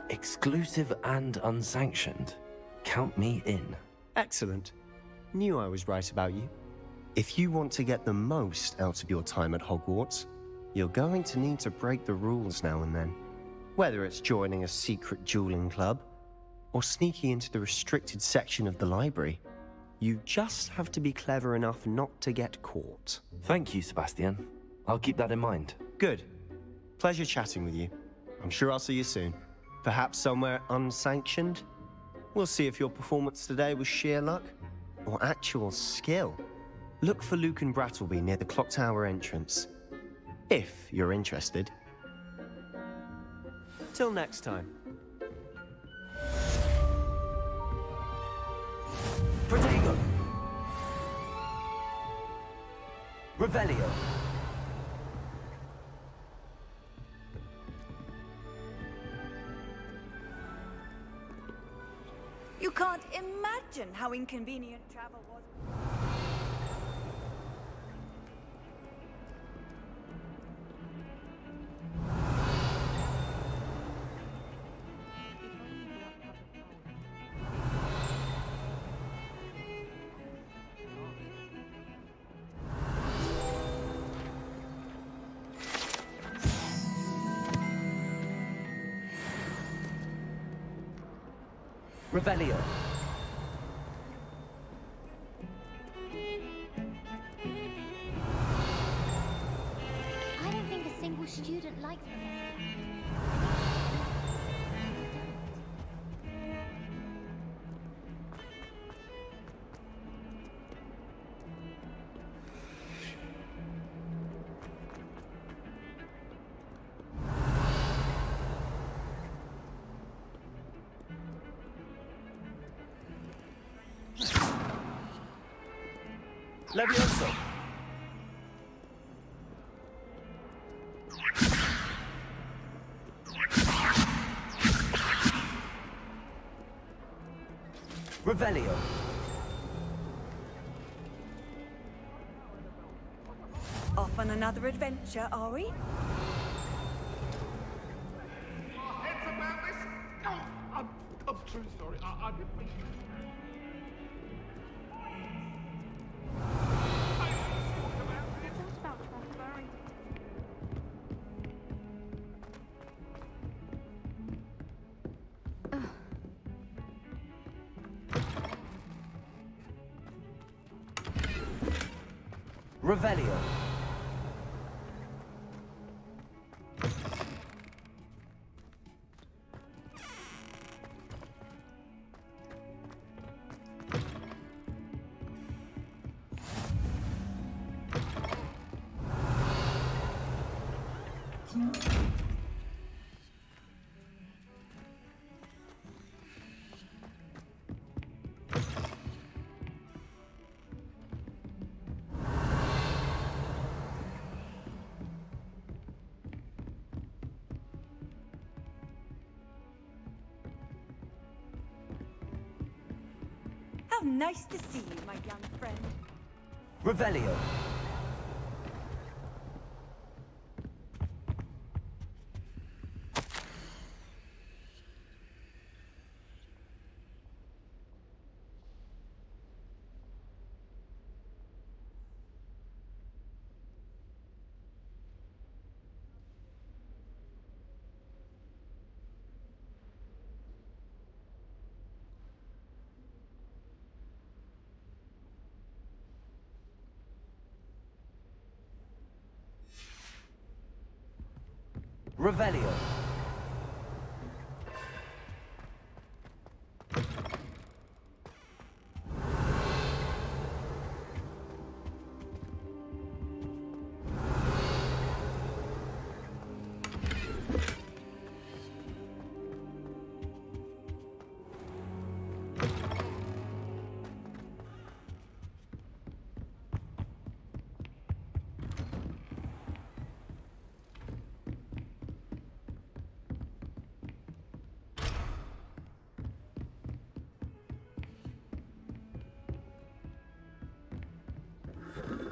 Exclusive and unsanctioned? Count me in. Excellent. Knew I was right about you. If you want to get the most out of your time at Hogwarts, you're going to need to break the rules now and then. Whether it's joining a secret dueling club, or sneaking into the restricted section of the library, you just have to be clever enough not to get caught. Thank you, Sebastian. I'll keep that in mind. Good. Pleasure chatting with you. I'm sure I'll see you soon. Perhaps somewhere unsanctioned? We'll see if your performance today was sheer luck, or actual skill. Look for Luke and Brattleby near the clock tower entrance. If you're interested. Till next time. Protego! Revelio! You can't imagine how inconvenient travel was. Revelio. I don't think a single student likes Professor Hecat. Levioso! Revelio! Off on another adventure, are we? I'm truly sorry. I didn't mean to. Revelio! How nice to see you, my young friend. Revelio! Revelio!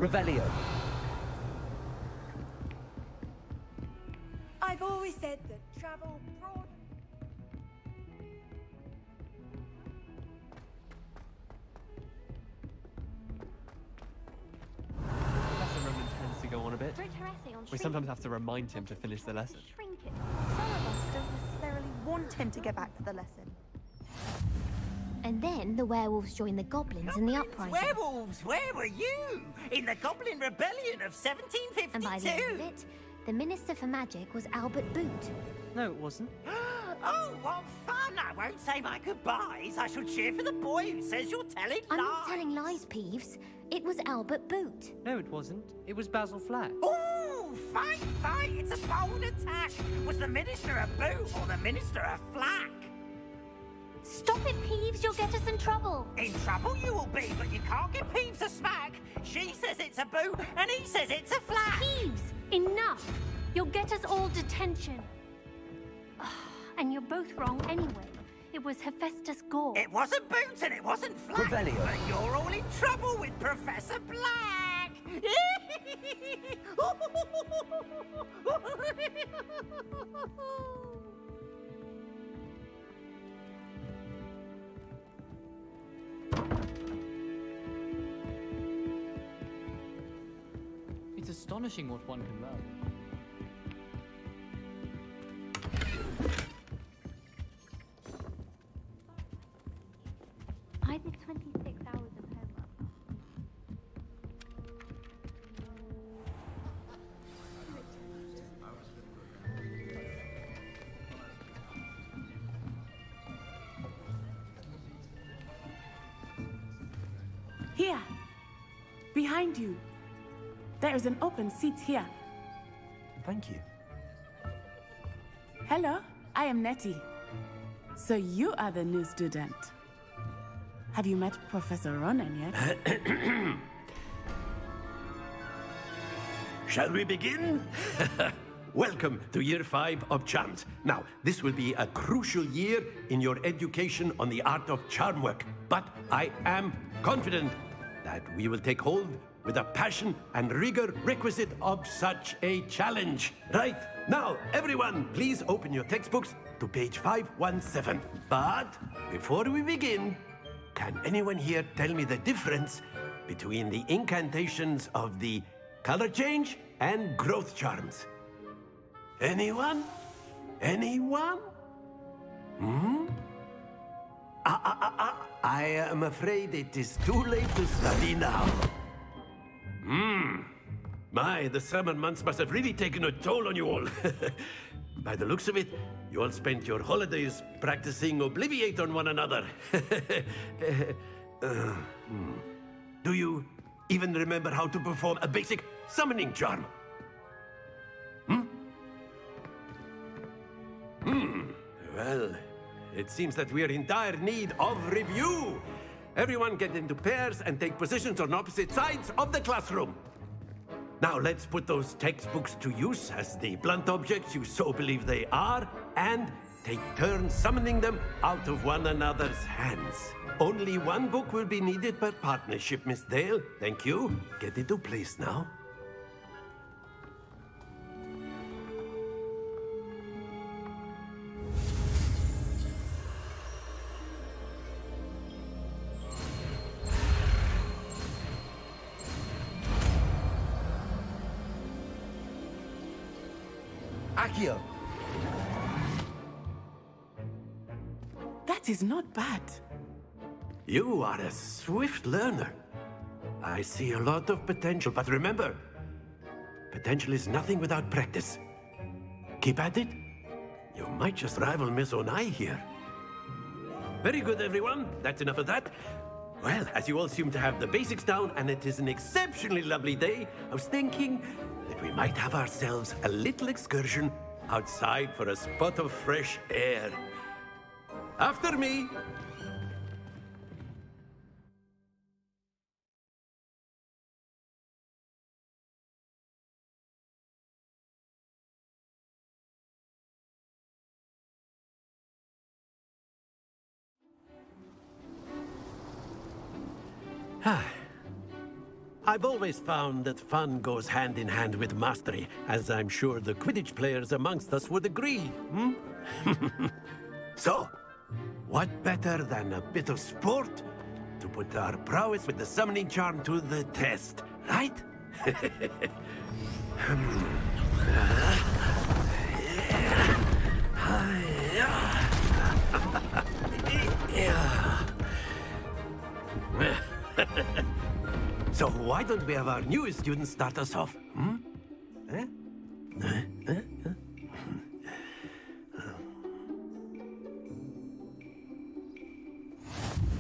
Revelio! I've always said that travel broad. Professor Roman tends to go on a bit. Wrote her essay on We sometimes have to remind him to finish the lesson. Shrink it. Some of us don't necessarily want him to get back to the lesson. And then the werewolves joined the goblins in the uprising. Werewolves, where were you? In the Goblin Rebellion of 1752? And by the end of it, the Minister for Magic was Albert Boot. No, it wasn't. Oh, what fun! I won't say my goodbyes. I shall cheer for the boy who says you're telling lies. I'm not telling lies, Peeves. It was Albert Boot. No, it wasn't. It was Basil Flack. Ooh, fight! It's a bold attack. Was the Minister a boot or the Minister a flack? Stop it, Peeves. You'll get us in trouble. In trouble you will be, but you can't give Peeves a smack. She says it's a boot, and he says it's a flack. Peeves, enough. You'll get us all detention. And you're both wrong anyway. It was Hephaestus Gore. It wasn't boot and it wasn't flack. Revelio. But you're all in trouble with Professor Black. It's astonishing what one can learn. I did 26 hours of homework. Here! Behind you! There is an open seat here. Thank you. Hello, I am Nettie. So you are the new student. Have you met Professor Ronan yet? Shall we begin? Welcome to Year 5 of Charms. Now, this will be a crucial year in your education on the art of charm work. But I am confident that we will take hold with the passion and rigor requisite of such a challenge. Right, now, everyone, please open your textbooks to page 517. But before we begin, can anyone here tell me the difference between the incantations of the color change and growth charms? Anyone? Anyone? I am afraid it is too late to study now. My, the summer months must have really taken a toll on you all. By the looks of it, you all spent your holidays practicing Obliviate on one another. Do you even remember how to perform a basic summoning charm? Well, it seems that we are in dire need of review. Everyone get into pairs and take positions on opposite sides of the classroom. Now let's put those textbooks to use as the blunt objects you so believe they are, and take turns summoning them out of one another's hands. Only one book will be needed per partnership, Miss Dale. Thank you. Get into place now. Accio. That is not bad. You are a swift learner. I see a lot of potential, but remember, potential is nothing without practice. Keep at it. You might just rival Miss Onai here. Very good, everyone. That's enough of that. Well, as you all seem to have the basics down, and it is an exceptionally lovely day, I was thinking that we might have ourselves a little excursion outside for a spot of fresh air. After me. I've always found that fun goes hand in hand with mastery, as I'm sure the Quidditch players amongst us would agree, So, what better than a bit of sport to put our prowess with the summoning charm to the test, right? So why don't we have our newest student start us off?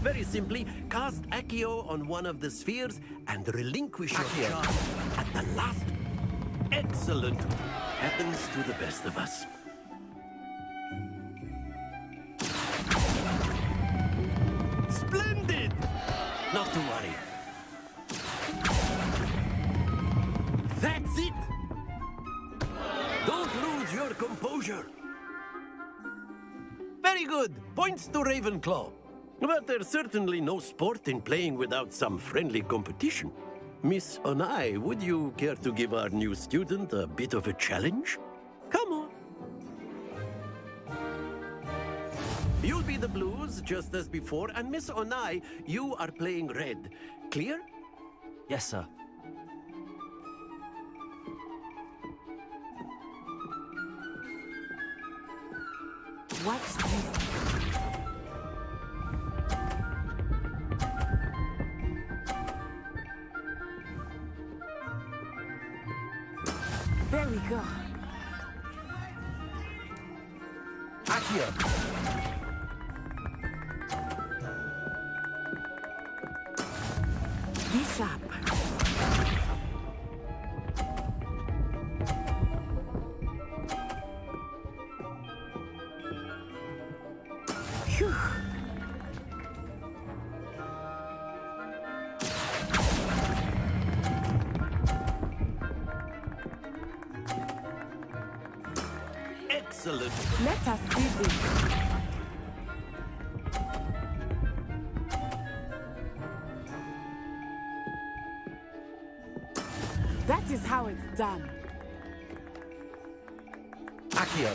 Very simply, cast Accio on one of the spheres and relinquish your charm at the last. Excellent. Happens to the best of us. Splendid! Not to worry. That's it! Don't lose your composure. Very good. Points to Ravenclaw. But there's certainly no sport in playing without some friendly competition. Miss Onai, would you care to give our new student a bit of a challenge? Come on. You'll be the blues, just as before, and Miss Onai, you are playing red. Clear? Yes, sir. What's this? There we go. Accio. Bishop. Phew. Excellent. Let us see this. That is how it's done. Accio.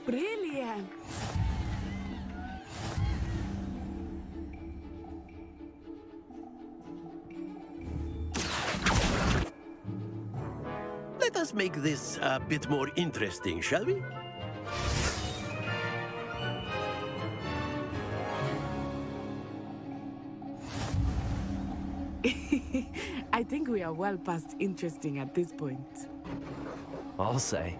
Brilliant. Let us make this a bit more interesting, shall we? I think we are well past interesting at this point. I'll say.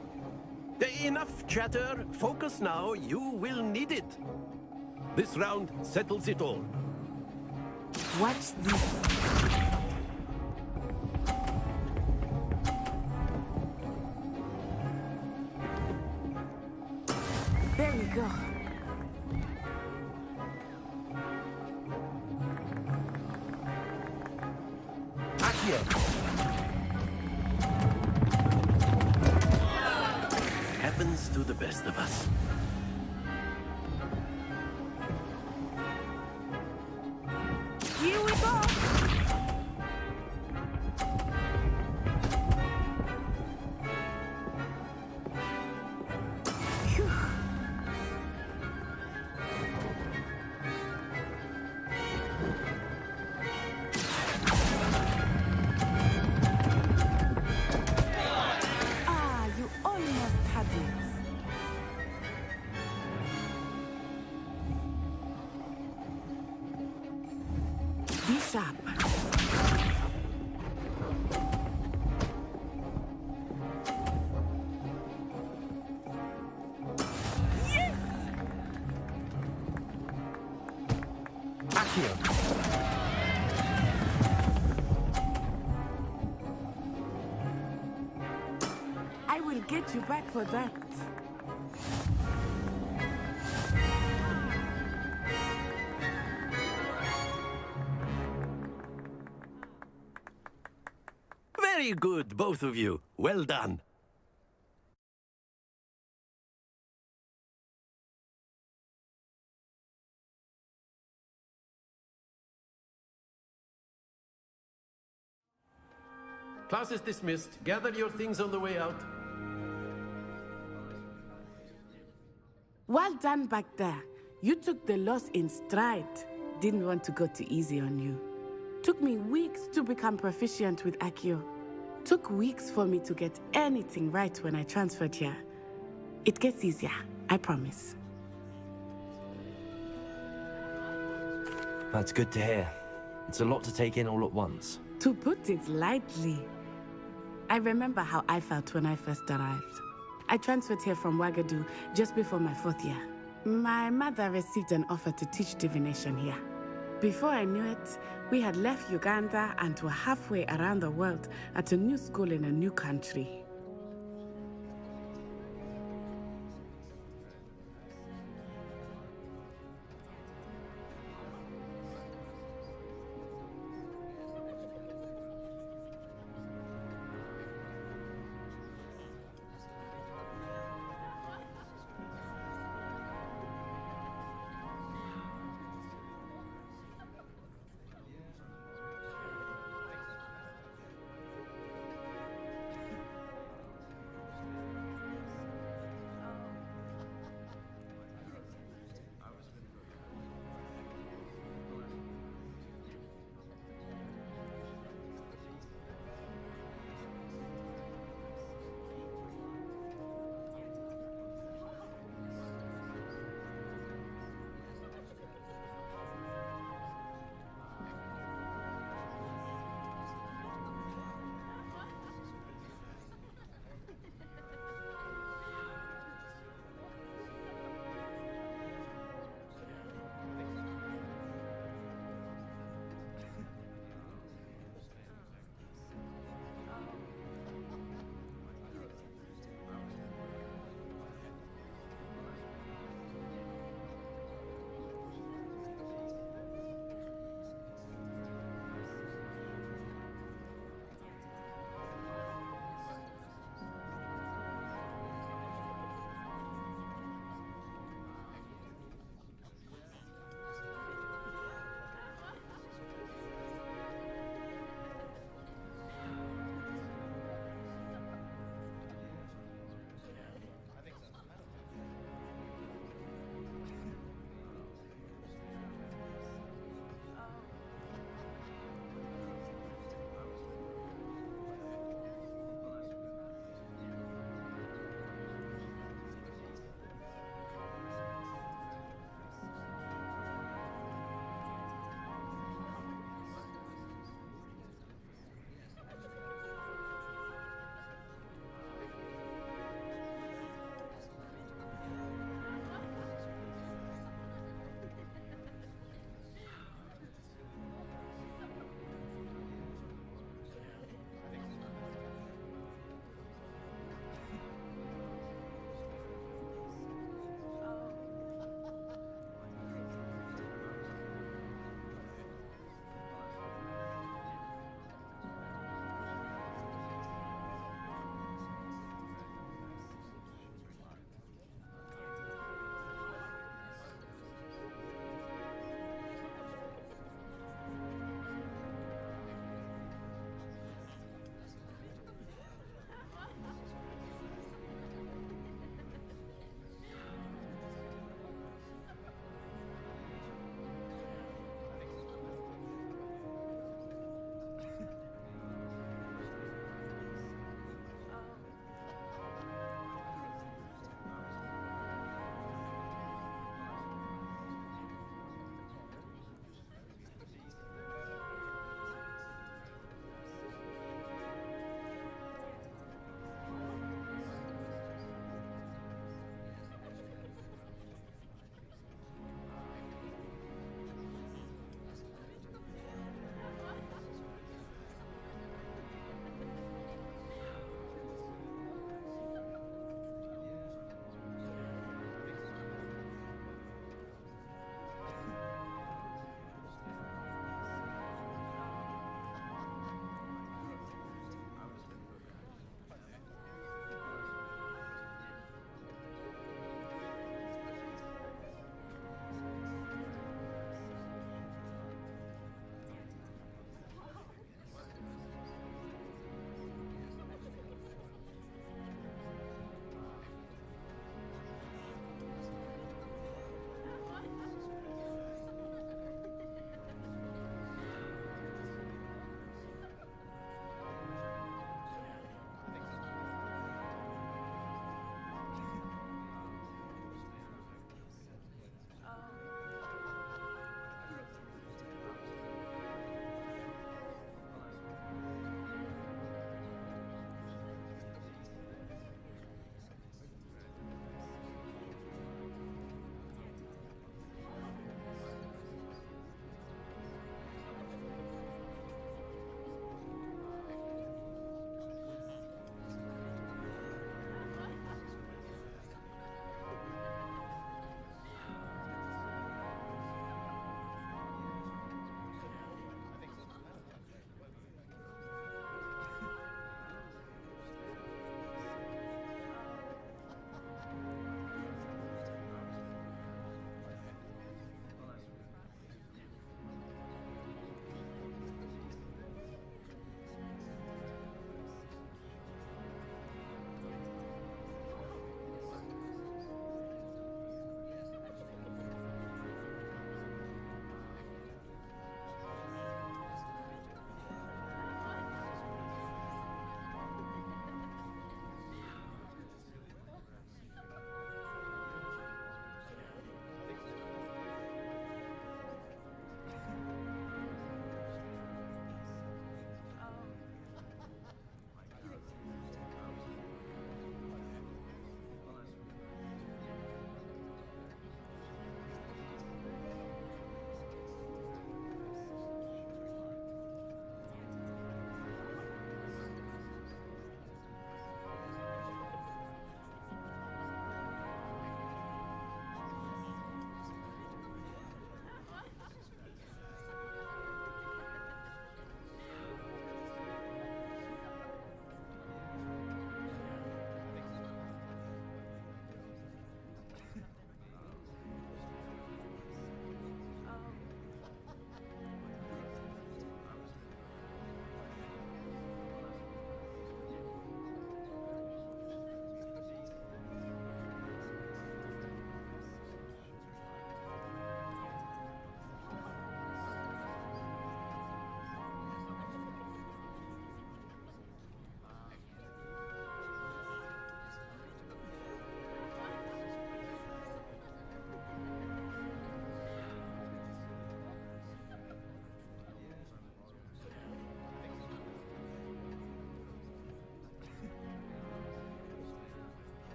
Enough chatter. Focus now. You will need it. This round settles it all. Watch this. There we go. Accio. Happens to the best of us. Here we go. Phew. Ah, you almost had it. Be sharp. Accio. I will get you back for that. Very good, both of you. Well done. Class is dismissed. Gather your things on the way out. Well done back there. You took the loss in stride. Didn't want to go too easy on you. Took me weeks to become proficient with Accio. Took weeks for me to get anything right when I transferred here. It gets easier, I promise. That's good to hear. It's a lot to take in all at once. To put it lightly, I remember how I felt when I first arrived. I transferred here from Wagadu just before my 4th year. My mother received an offer to teach divination here. Before I knew it, we had left Uganda and were halfway around the world at a new school in a new country.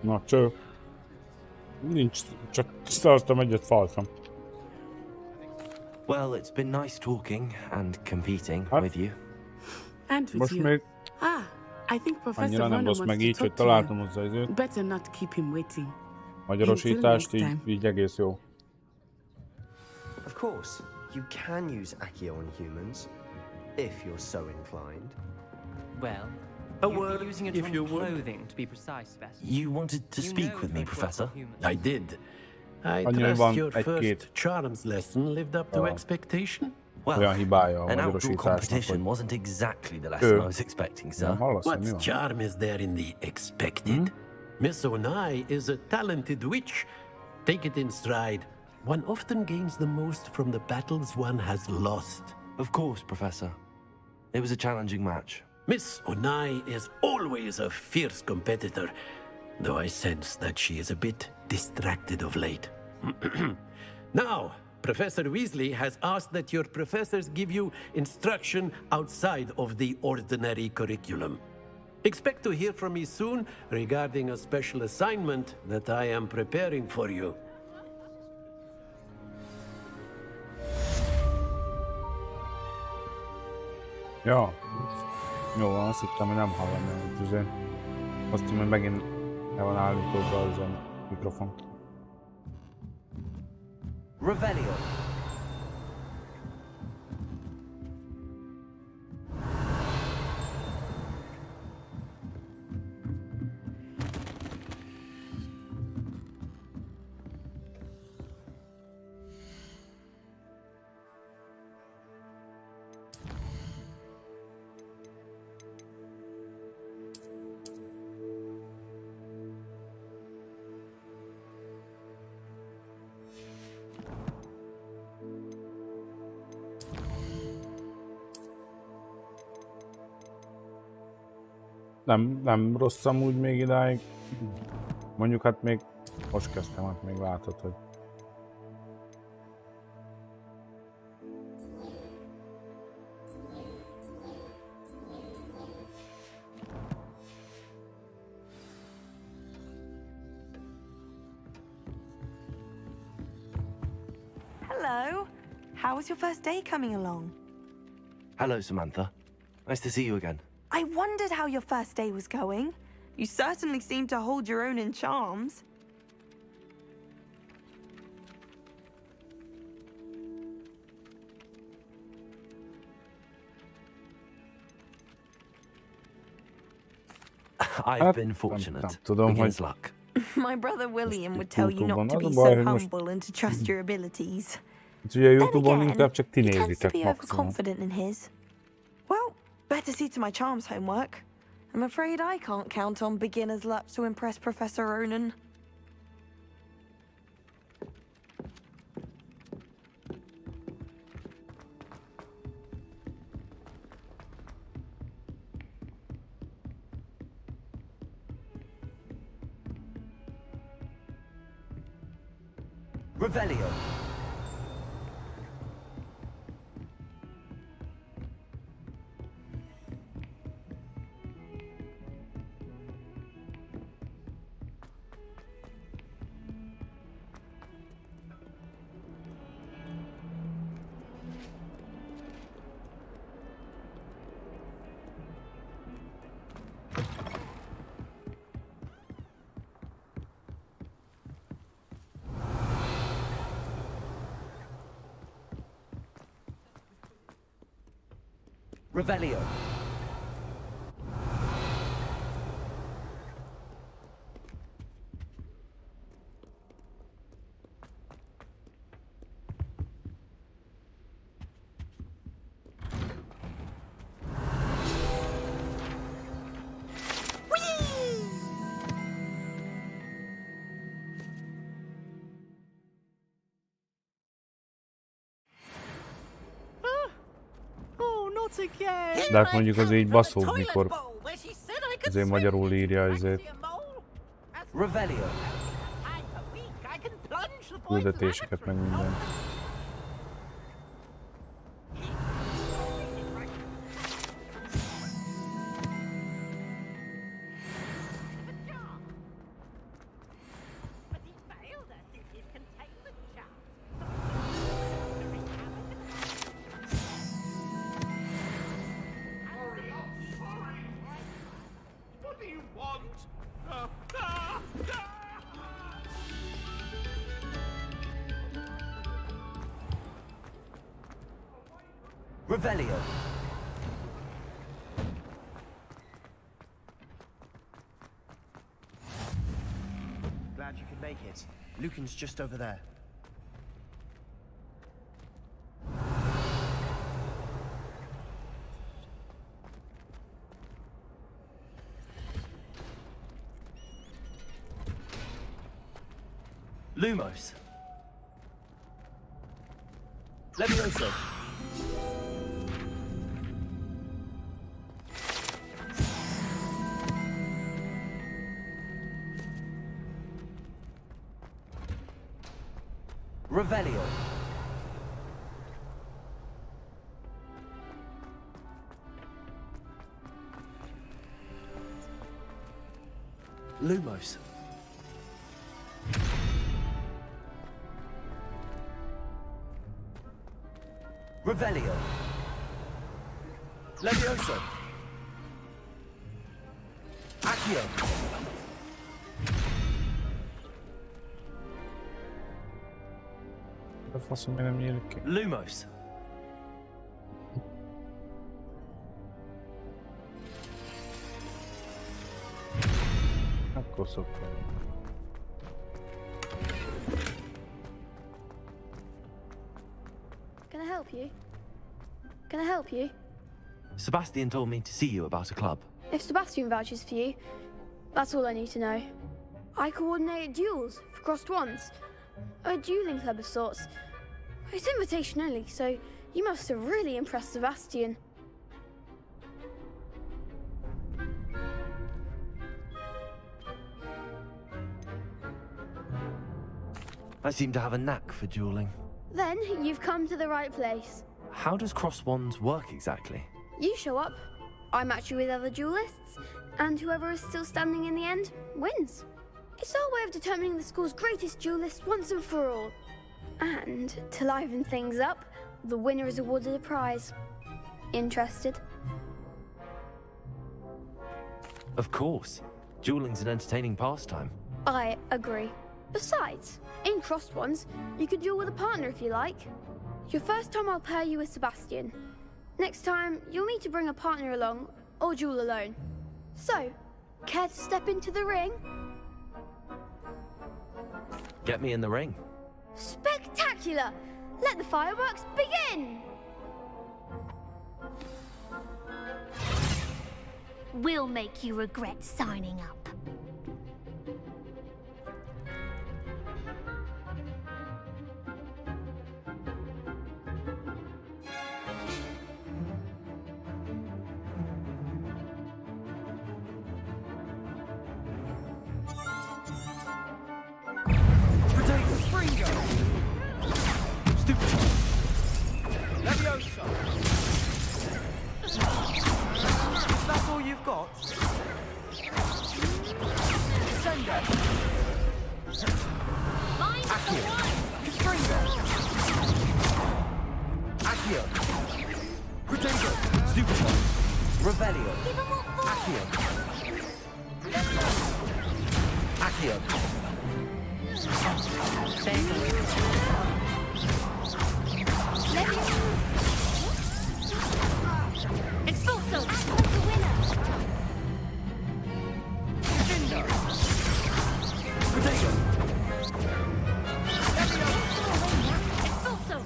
Na, cső. Nincs, csak szartam egyet faltam. Well, it's been nice talking and competing with you. And with Most you. még I think Professor annyira nem Ronan rossz wants meg to így, talk hogy to you. találtam hozzá izét. Better not keep him waiting. Magyarosítást Until next így egész jó. Of course, you can use Accio on humans, if you're so inclined. Well, A you'd word, be using it if on you would. clothing, to be precise, Bess. You wanted to You speak know with me, it won't work Professor? on humans. I did. I Annyira trust van your egy-két first charms lesson lived up to expectation. olyan hibája a An outdoor magyarosításnak, competition hogy wasn't exactly the lesson I was expecting, sir. nem hallasz, hogy mi What van? charm is there in the expected? Miss Onai is a talented witch. Take it in stride. One often gains the most from the battles one has lost. Of course, Professor. It was a challenging match. Miss Onai is always a fierce competitor, though I sense that she is a bit distracted of late. Now, Professor Weasley has asked that your professors give you instruction outside of the ordinary curriculum. Expect to hear from me soon regarding a special assignment that I am preparing for you. Ja. Jó van, azt hittem, hogy nem hallom el a tüzén. Azt hittem, hogy megint el van állítódva az a mikrofon. Revelio. Nem rossz amúgy még idáig. Mondjuk hát még most kezdtem, hát még látod, hogy... Hello. How was your first day coming along? Hello, Samantha. Nice to see you again. I wondered how your first day was going. You certainly seem to hold your own in charms. I've been fortunate. Beginner's luck. My brother William would tell you YouTube-on not to az a be baj, so hogy most- humble and to trust your abilities. Hát ugye a Youtube-on Then inkább csak ti he tends to nézitek be maximum. overconfident in his. Well, better see to my charms homework. I'm afraid I can't count on beginner's luck to impress Professor Ronan. Revelio. Revelio. De hát mondjuk az így baszóbb, mikor azért magyarul írja ezért Revelio. küldetéseket meg minden. do you want? Revelio. Glad you could make it. Lucan's just over there. Lumos. Levioso. Revelio. Lumos. Revelio. Levioso. Accio. Posso me nemieli che... Lumos. Ecco so qua. Can I help you? Can I help you? Sebastian told me to see you about a club. If Sebastian vouches for you, that's all I need to know. I coordinate duels for crossed ones. A dueling club of sorts. It's invitation only, so you must have really impressed Sebastian. I seem to have a knack for dueling. Then you've come to the right place. How does cross wands work exactly? You show up, I match you with other duelists, and whoever is still standing in the end wins. It's our way of determining the school's greatest duelist once and for all. And to liven things up, the winner is awarded a prize. Interested? Of course. Dueling's an entertaining pastime. I agree. Besides, in crossed ones, you could duel with a partner if you like. Your first time I'll pair you with Sebastian. Next time, you'll need to bring a partner along, or duel alone. So, care to step into the ring? Get me in the ring. Spectacular! Let the fireworks begin! We'll make you regret signing up. That's all you've got? Sender. Accio. Accio. Protego. Stupid. Revelio. Accio. Accio. Expulso! The winner! Cinder. Protego. Expulso!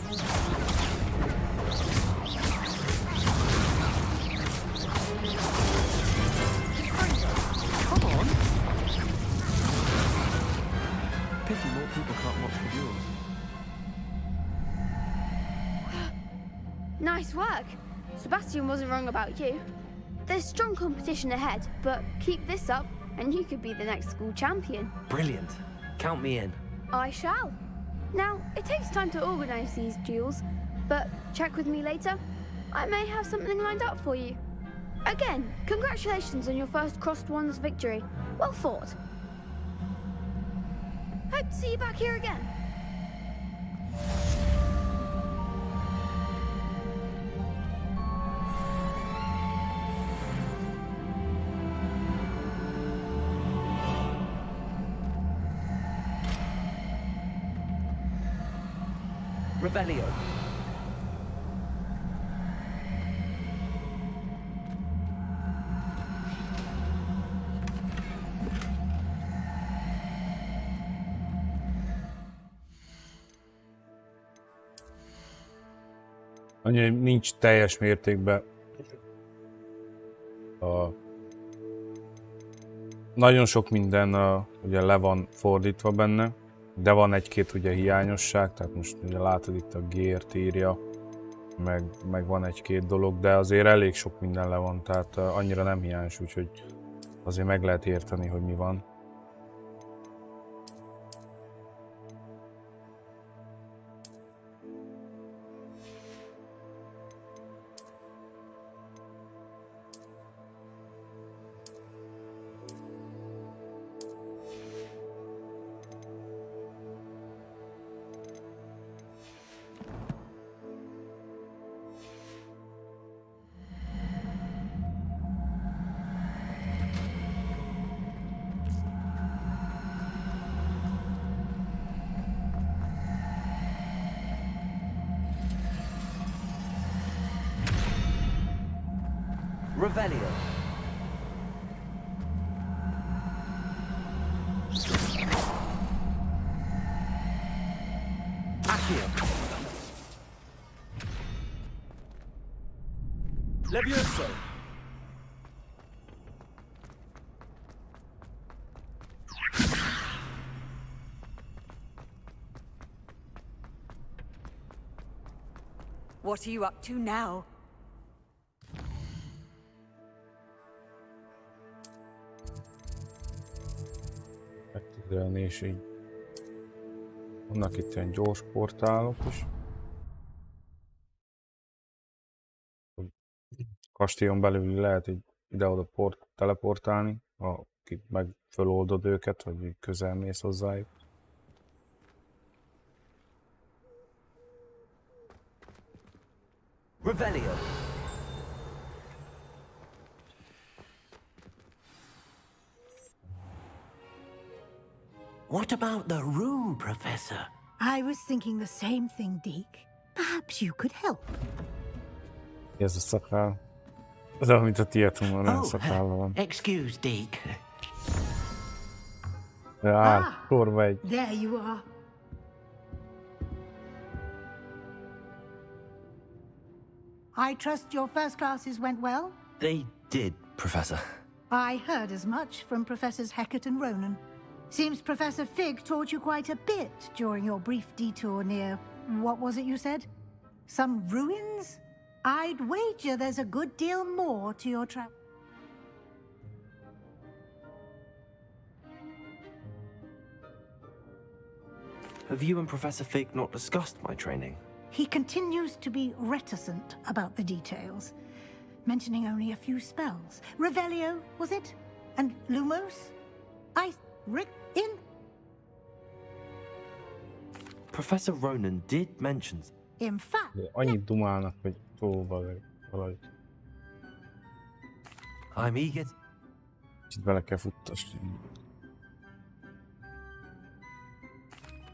Come on. Pity more people can't watch the duels. Nice work. Sebastian wasn't wrong about you. There's strong competition ahead, but keep this up and you could be the next school champion. Brilliant. Count me in. I shall. Now, it takes time to organise these duels, but check with me later. I may have something lined up for you. Again, congratulations on your first crossed wands victory. Well fought. Hope to see you back here again. Revelio. Annyi, hogy nincs teljes mértékben nagyon sok minden ugye le van fordítva benne, de van egy-két ugye hiányosság, tehát most ugye látod itt a G-ért írja, meg van egy-két dolog, de azért elég sok minden le van, tehát annyira nem hiányos, úgyhogy azért meg lehet érteni, hogy mi van. Revelio. Accio. Levioso. What are you up to now? És így vannak itt ilyen gyors portálok is. Kastélyon belül lehet így ide-oda teleportálni, akit meg föloldod őket, vagy így közel mész hozzájuk. Revelio. What about the room, Professor? I was thinking the same thing, Deke. Perhaps you could help. Ez a szakál. Ez olyan, mint a Tietumban, szakálva van. Excuse, Deke. Korba egy. There you are. I trust your first classes went well? They did, Professor. I heard as much from Professors Hecat and Ronan. Seems Professor Fig taught you quite a bit during your brief detour near... what was it you said? Some ruins? I'd wager there's a good deal more to your trap. Have you and Professor Fig not discussed my training? He continues to be reticent about the details, mentioning only a few spells. Revelio, was it? And Lumos? Professor Ronan did mention... In fact... Annyit dumálnak, hogy valahogy. I'm eager. Kicsit bele kell futtasni.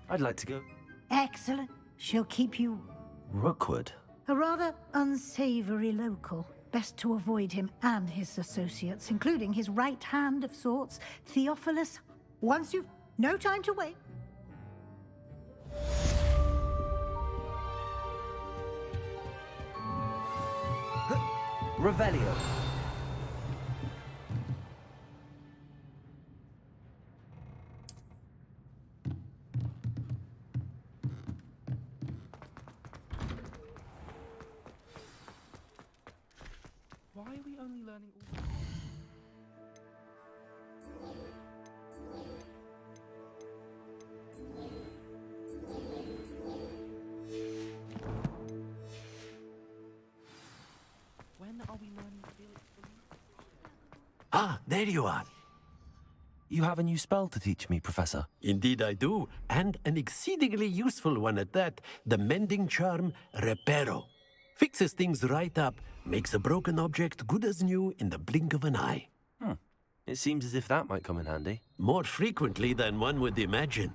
I'd like to go. Excellent. She'll keep you... Rookwood? A rather unsavory local. Best to avoid him and his associates, including his right hand of sorts, Theophilus. Once you've... no time to wait. Revelio. Why are we only learning all... When are we learning Felix? Ah, there you are. You have a new spell to teach me, Professor. Indeed I do, and an exceedingly useful one at that. The mending charm, Reparo. Fixes things right up, makes a broken object good as new in the blink of an eye. It seems as if that might come in handy. More frequently than one would imagine.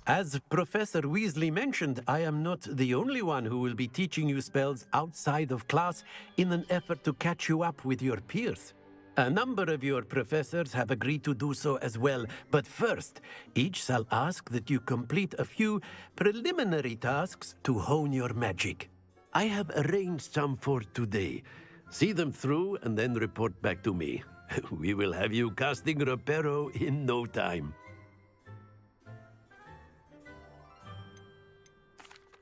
As Professor Weasley mentioned, I am not the only one who will be teaching you spells outside of class in an effort to catch you up with your peers. A number of your professors have agreed to do so as well, but first, each shall ask that you complete a few preliminary tasks to hone your magic. I have arranged some for today. See them through and then report back to me. We will have you casting Reparo in no time.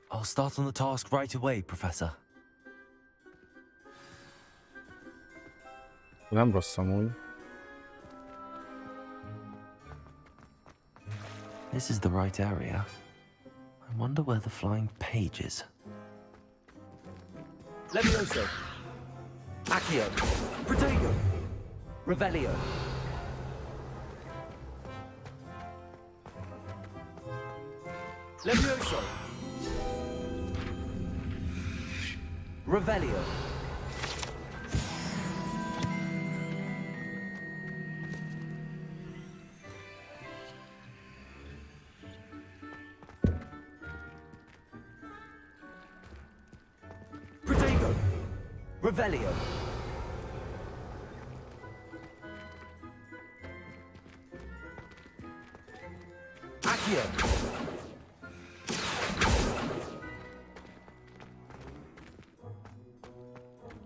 I'll start on the task right away, Professor. Nem rossz amúgy. This is the right area. I wonder where the flying page is. Levioso. Accio. Protego. Revelio. Levioso. Revelio. Protego. Revelio. Accio.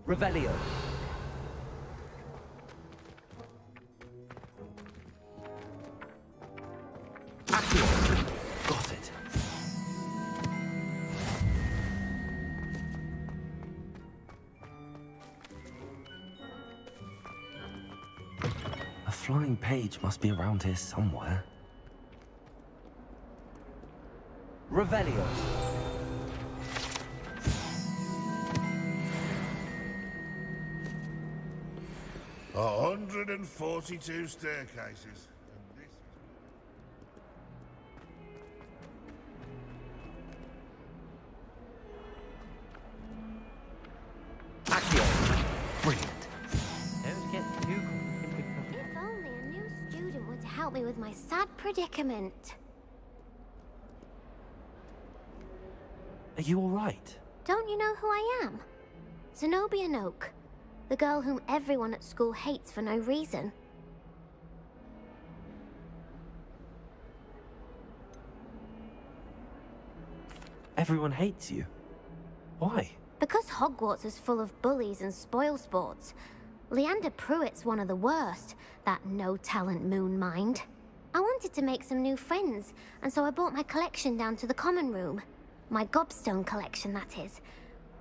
Revelio. Accio. Got it. A flying page must be around here somewhere. Revelio. 142 staircases. Brilliant. Don't get too... If only a new student would help me with my sad predicament. Are you all right? Don't you know who I am? Zenobia Noak, the girl whom everyone at school hates for no reason. Everyone hates you. Why? Because Hogwarts is full of bullies and spoilsports. Leander Pruitt's one of the worst, that no-talent moon mind. I wanted to make some new friends, and so I brought my collection down to the common room. My gobstone collection, that is.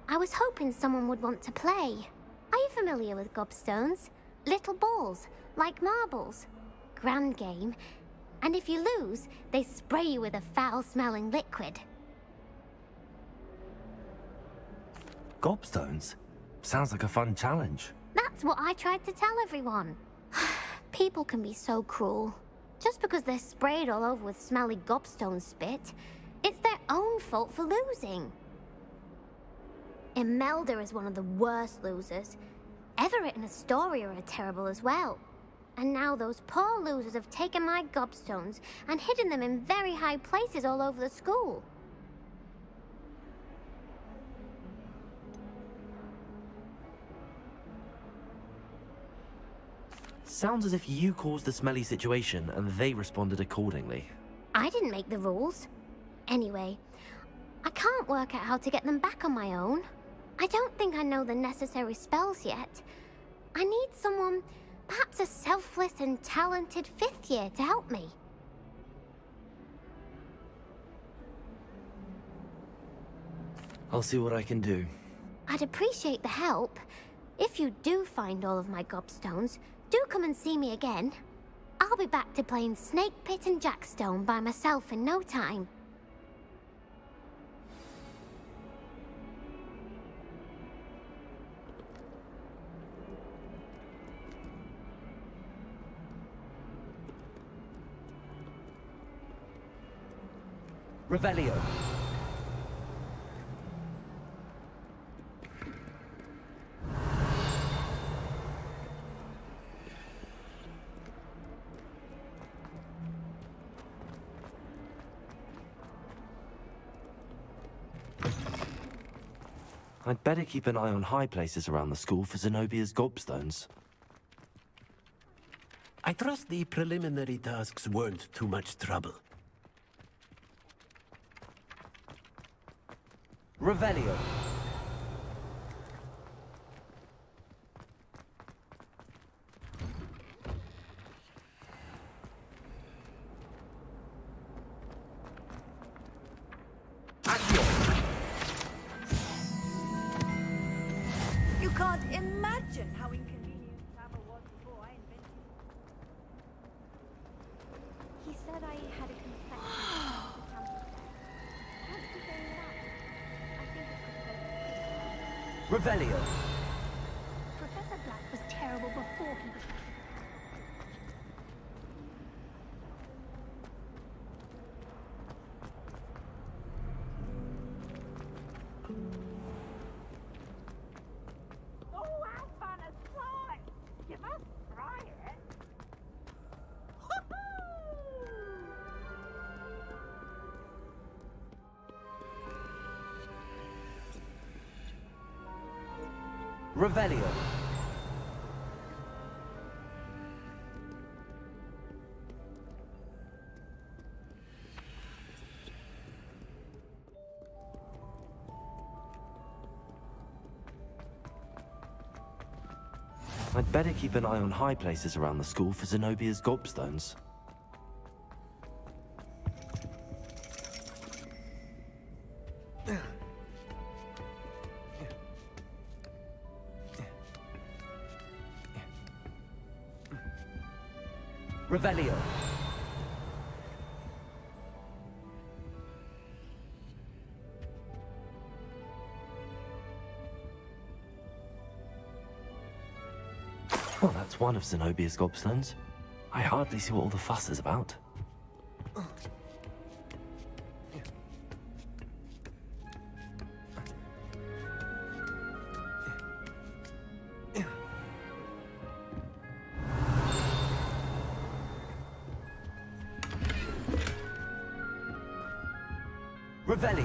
I was hoping someone would want to play. Are you familiar with gobstones? Little balls, like marbles. Grand game. And if you lose, they spray you with a foul-smelling liquid. Gobstones? Sounds like a fun challenge. That's what I tried to tell everyone. People can be so cruel. Just because they're sprayed all over with smelly gobstone spit, it's their own fault for losing. Imelda is one of the worst losers. Everett and Astoria are terrible as well. And now those poor losers have taken my gobstones and hidden them in very high places all over the school. Sounds as if you caused the smelly situation and they responded accordingly. I didn't make the rules. Anyway, I can't work out how to get them back on my own. I don't think I know the necessary spells yet. I need someone, perhaps a selfless and talented fifth year to help me. I'll see what I can do. I'd appreciate the help. If you do find all of my gobstones, do come and see me again. I'll be back to playing Snake Pit and Jackstone by myself in no time. Revelio. I'd better keep an eye on high places around the school for Zenobia's gobstones. I trust the preliminary tasks weren't too much trouble. Revelio. You can't imagine how inconvenient travel was before I invented it. He said I had a complexion of campus there. Can't keep going that. I think it could go. Revelio. Professor Black was terrible before he became. Oh, how fun a slide! You must try it. Revelio. I'd better keep an eye on high places around the school for Zenobia's gobstones. Revelio. Well, that's one of Zenobia's gobstones. I hardly see what all the fuss is about. Revelio.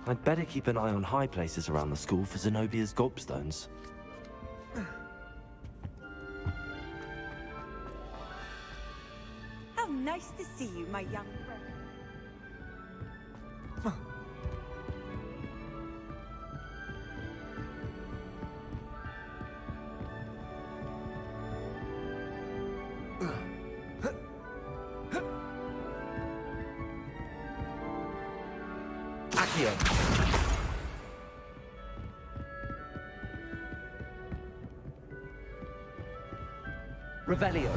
I'd better keep an eye on high places around the school for Zenobia's gobstones. How nice to see you, my young friend. Accio. Revelio.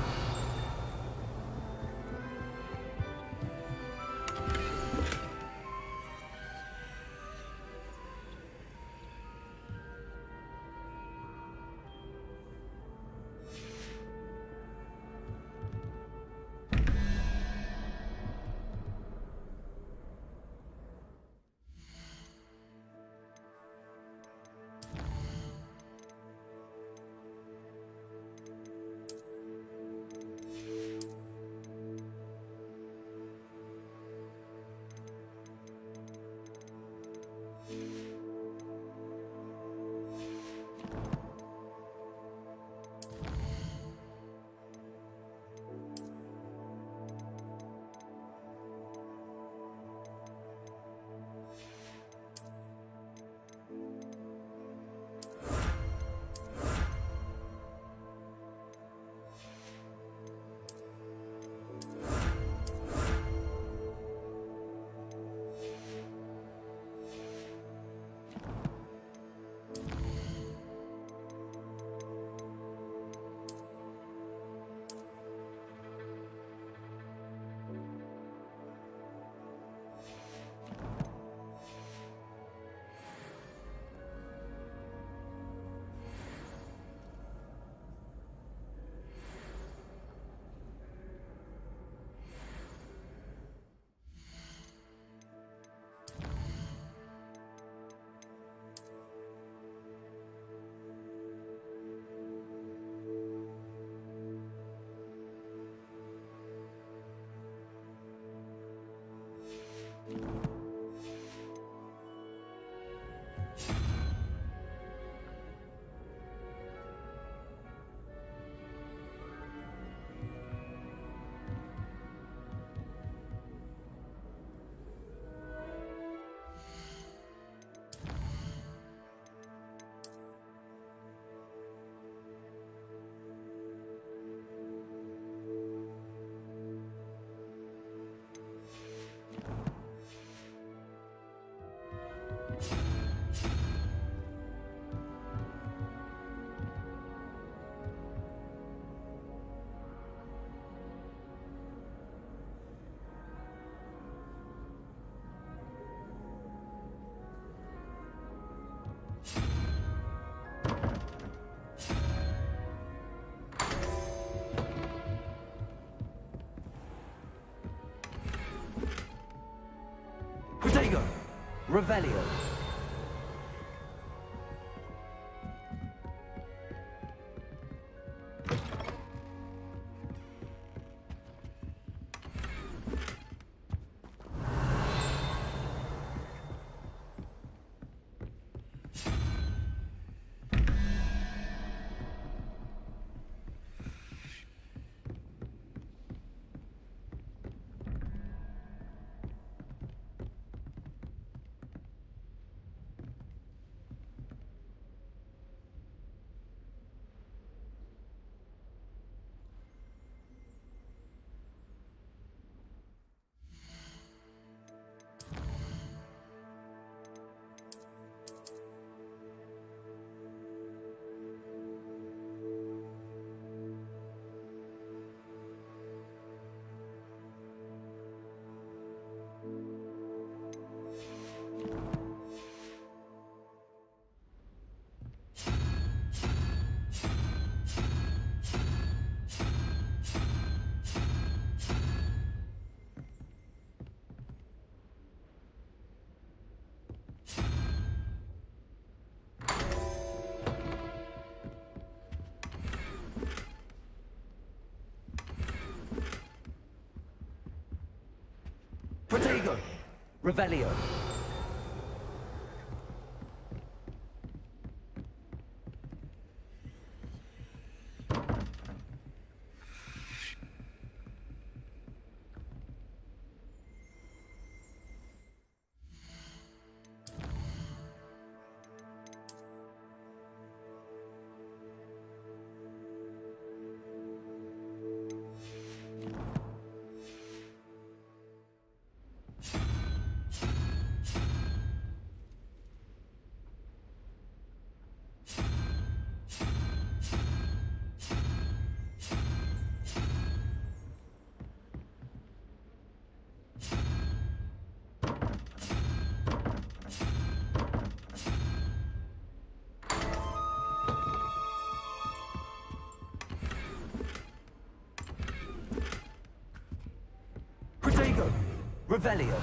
Revelio. Protego. Revelio. Protego. Revelio.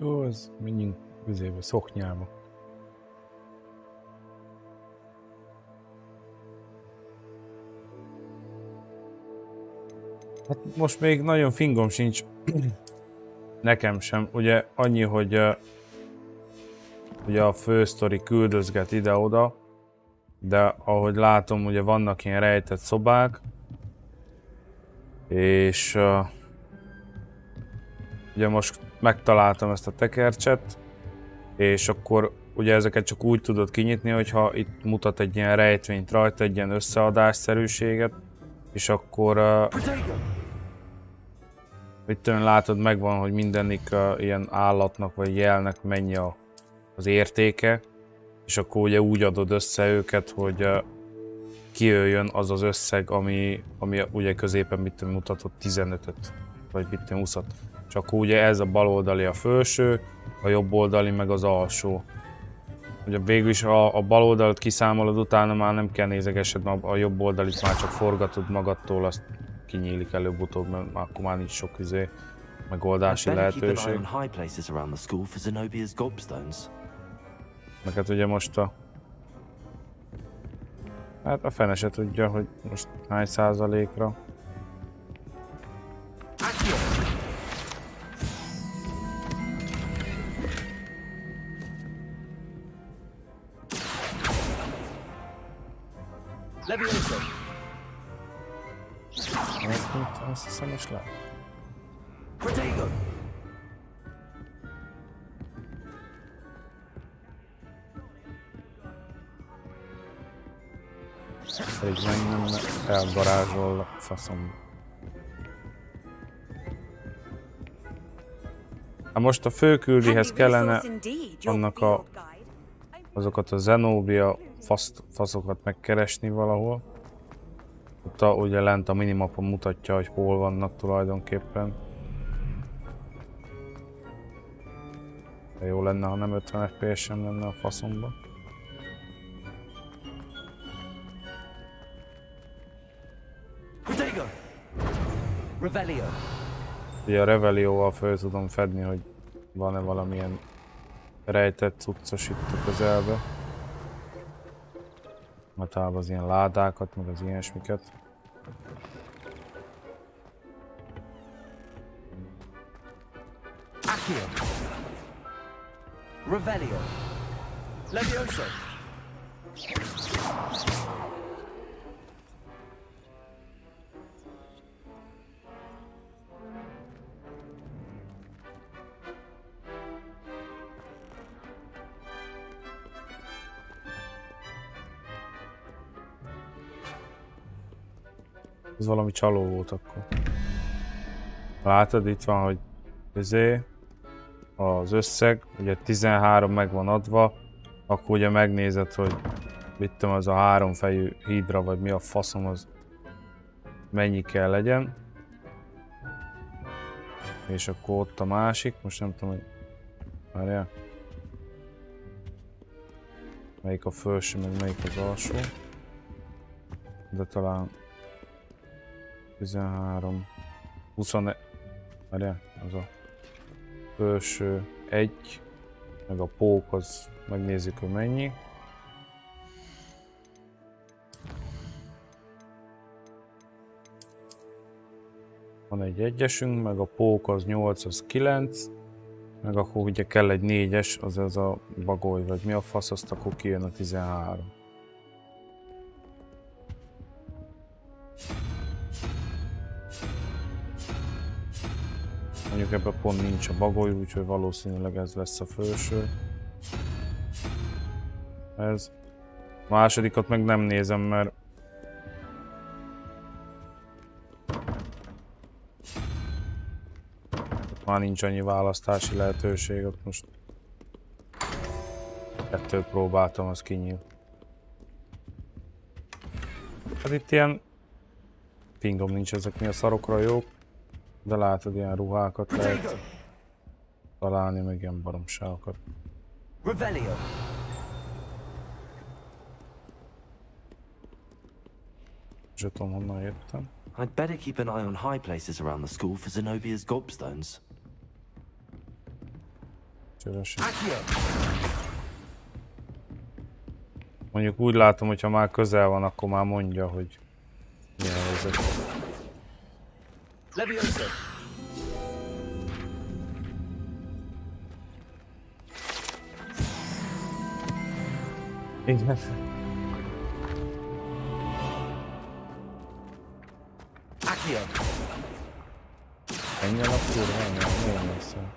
Jó, az menjünk közébe, szoknyába. Hát most még nagyon fingom sincs. Nekem sem. Ugye annyi, hogy ugye a fősztori küldözget ide-oda, de ahogy látom, ugye vannak ilyen rejtett szobák, és ugye most megtaláltam ezt a tekercset, és akkor ugye ezeket csak úgy tudod kinyitni, hogyha itt mutat egy ilyen rejtvényt rajta, egy ilyen összeadásszerűséget, és akkor itt látod, megvan, hogy mindenik ilyen állatnak vagy jelnek mennyi az értéke, és akkor ugye úgy adod össze őket, hogy kijöjjön az az összeg, ami ugye középen mit mutatott 15-öt, vagy 20-at. És akkor ugye ez a bal oldali a felső, a jobb oldali meg az alsó. Ugye végül is a bal oldalt kiszámolod, utána már nem kell nézegesed, mert a jobb oldalit már csak forgatod magadtól, azt kinyílik előbb-utóbb, mert akkor már nincs sok megoldási lehetőség. Meg hát ugye most hát a fene se tudja, hogy most hány százalékra. Azt hiszem is lehet. Pedig mennem, elgarázsol a faszom. Hát most a főküldihez kellene annak azokat a Zenobia faszokat megkeresni valahol. Ott ugye lent a minimapa mutatja, hogy hol vannak tulajdonképpen. De jó lenne, ha nem 50 FPS sem lenne a faszomba. Ugye a Revelioval föl tudom fedni, hogy van-e valamilyen rejtett cuccos itt a közelbe. Általában az ilyen ládákat, meg az ilyesmiket. Accio. Revelio. Levioso. Ez valami csaló volt akkor. Látod, itt van, hogy az összeg, ugye 13 meg van adva, akkor ugye megnézed, hogy mit tudom, az a háromfejű hídra, vagy mi a faszom az mennyi kell legyen. És akkor ott a másik, most nem tudom, hogy várjál. Melyik a felső, meg melyik az alsó. De talán 13, 21, várjál, az a felső 1, meg a pók az megnézzük, hogy mennyi. Van egy egyesünk, meg a pók az 8, az 9, meg akkor ugye kell egy 4-es, az ez a bagoly, vagy mi a fasz, azt akkor kijön a 13. Mondjuk ebben pont nincs a bagoly, úgyhogy valószínűleg ez lesz a felső. Ez. A másodikat meg nem nézem, mert ott már nincs annyi választási lehetőség, ott most kettőt próbáltam, az kinyíl. Hát itt ilyen pingom nincs, ezek mi a szarokra jók. De látod, ilyen ruhákat lehet találni, meg ilyen baromságokat. Revelio. Zsetom, honnan jöttem. I'd better keep an eye on high places around the school for Zenobia's gobstones. Mondjuk úgy látom, hogy ha már közel van, akkor már mondja, hogy milyen helyzet. Levioso. Igen. Accio. Ennyi a kurva, nagyon messze.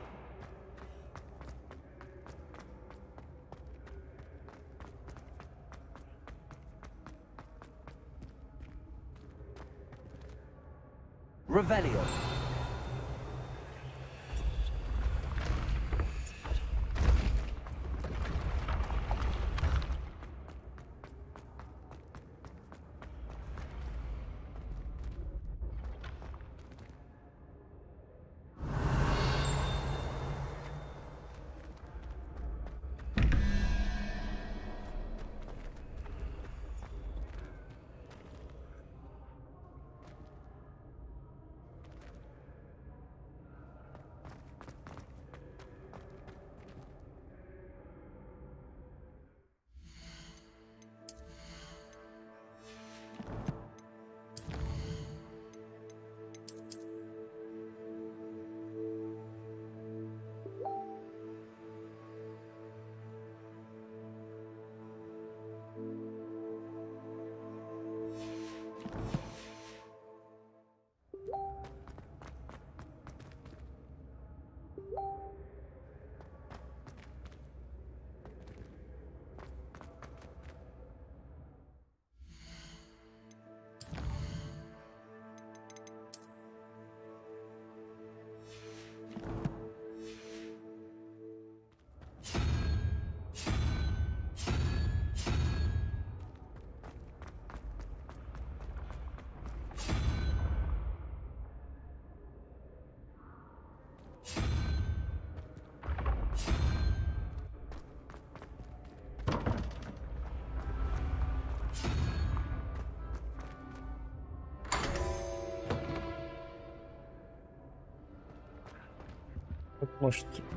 Revelio.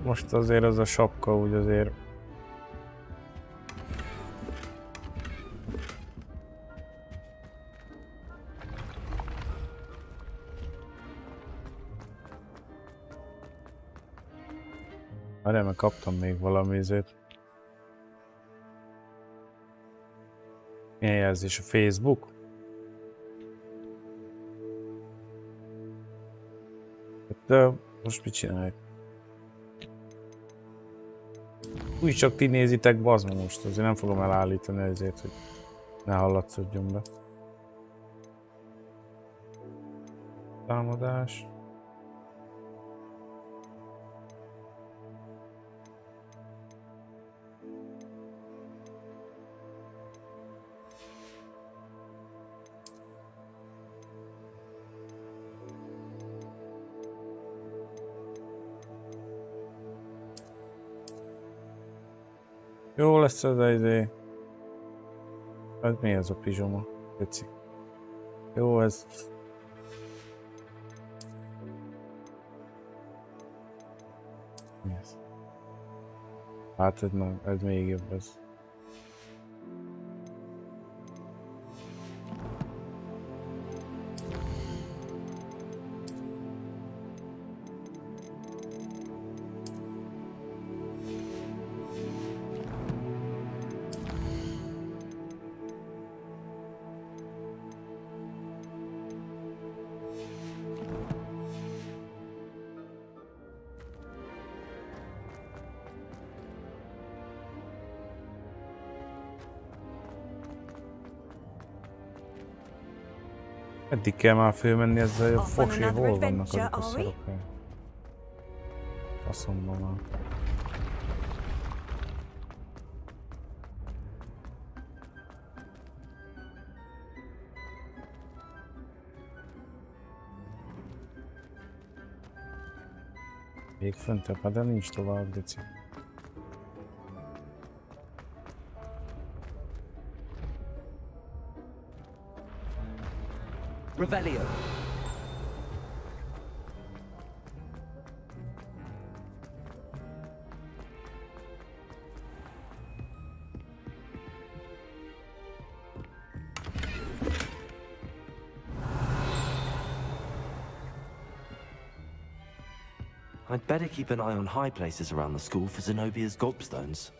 Most azért az a sapka úgy azért... Várjál, mert kaptam még valami izét. Milyen jelzés? A Facebook? Hát, most mit csináljuk? Úgy csak ti nézitek, bazd meg most, azért nem fogom elállítani ezért, hogy ne hallatszódjon be. Támadás. Jó lesz ez a izé. Ez mi ez a pizsoma? Tetszik. Jó ez. Mi ez? Hát ez még jobb ez. Eddig kell már fölmenni ezzel a fosé, hol vannak azok a szarok? Faszomban van. Még föntebb, de nincs tovább, geci. Revelio. I'd better keep an eye on high places around the school for Zenobia's gobstones.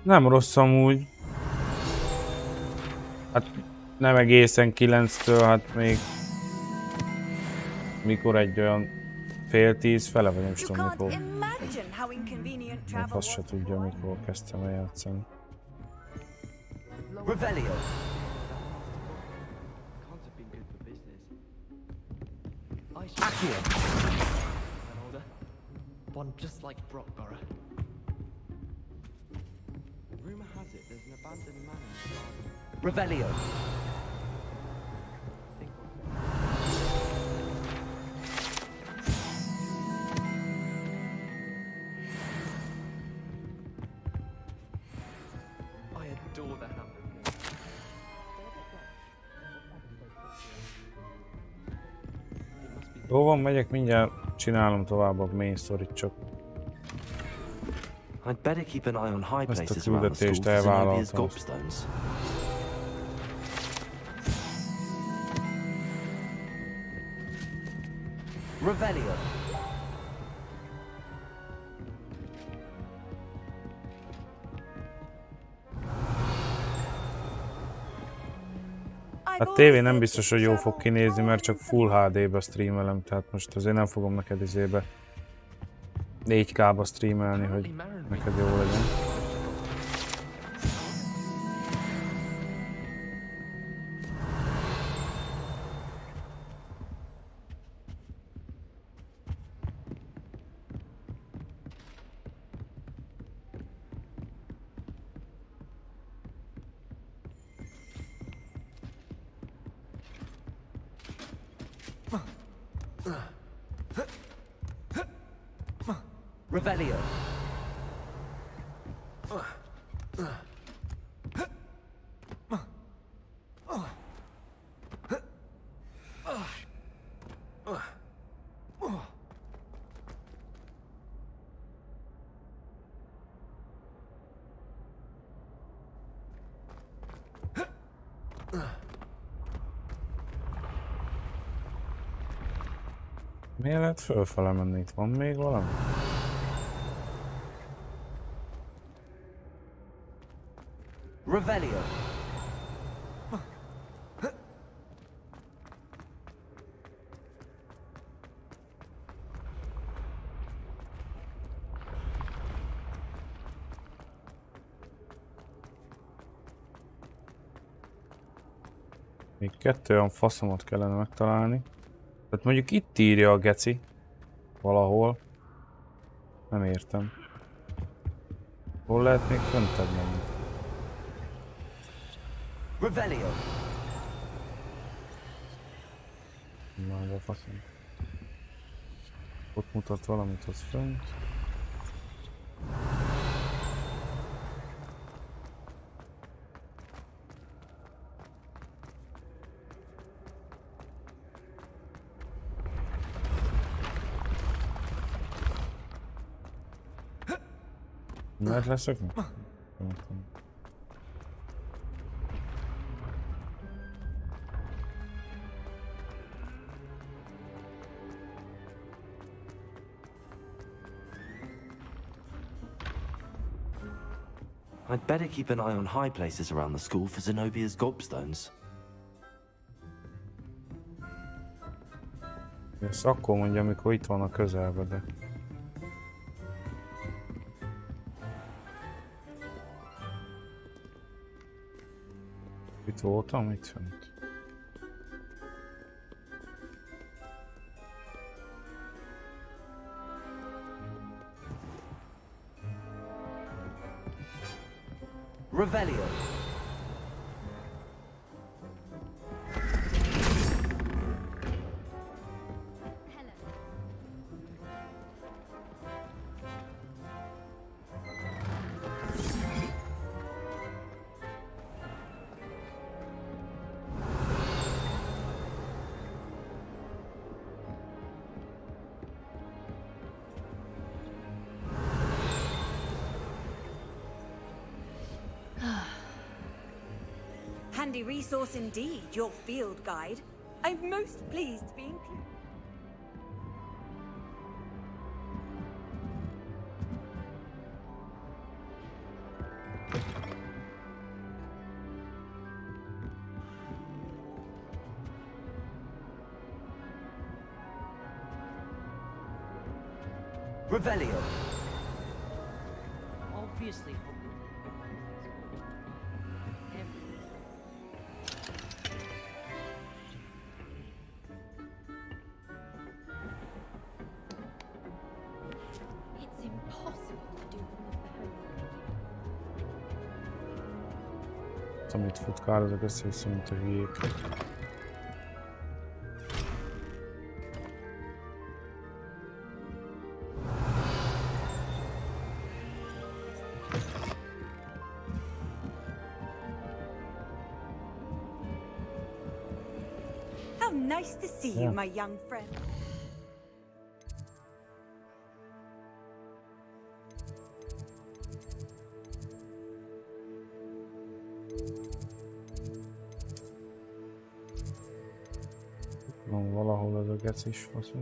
Nem rossz amúgy. Hát nem egészen 9-től, hát még... Mikor egy olyan fél 10 fele, vagy nem tudom mikor. Azt se tudja, mikor kezdtem el játszani. Revelio. Accio. One just like Brockborough. Rumor has it there's an abandoned manor in the garden. Revelio. I adore the hammer. Jó van, megyek mindjárt, csinálom tovább a main story-t csak. I'd better keep an eye on high Ezt a places around the school küldetést for Zenobia's elvállaltam. gobstones. Revelio. A tévé nem biztos, hogy jó fog kinézni, mert csak Full HD-be streamelem, tehát most azért nem fogom neked izébe 4K-ba streamelni, hogy neked jó legyen. Revelio. Miért lehet fölfele menni? Itt van még valami? Revelio. Még 2 olyan faszomot kellene megtalálni. Tehát mondjuk itt írja a geci. Valahol. Nem értem. Hol lehet még föntebb menni? Revelio. Na, de faszom. Ott mutat valamit, az fönt. Mert leszökni? I'd better keep an eye on high places around the school for Zenobia's gobstones. Ezt akkor mondja, amikor itt van a közelben, de... Itt voltam, itt fönt. Revelio. Handy resource indeed, your field guide. I'm most pleased to be included. Revelio. Obviously. It's impossible to do all of the homework. Amit futkározok össze, mint a hülyék. How nice to see you, my young friend. Van valahol ez a gecis faszom.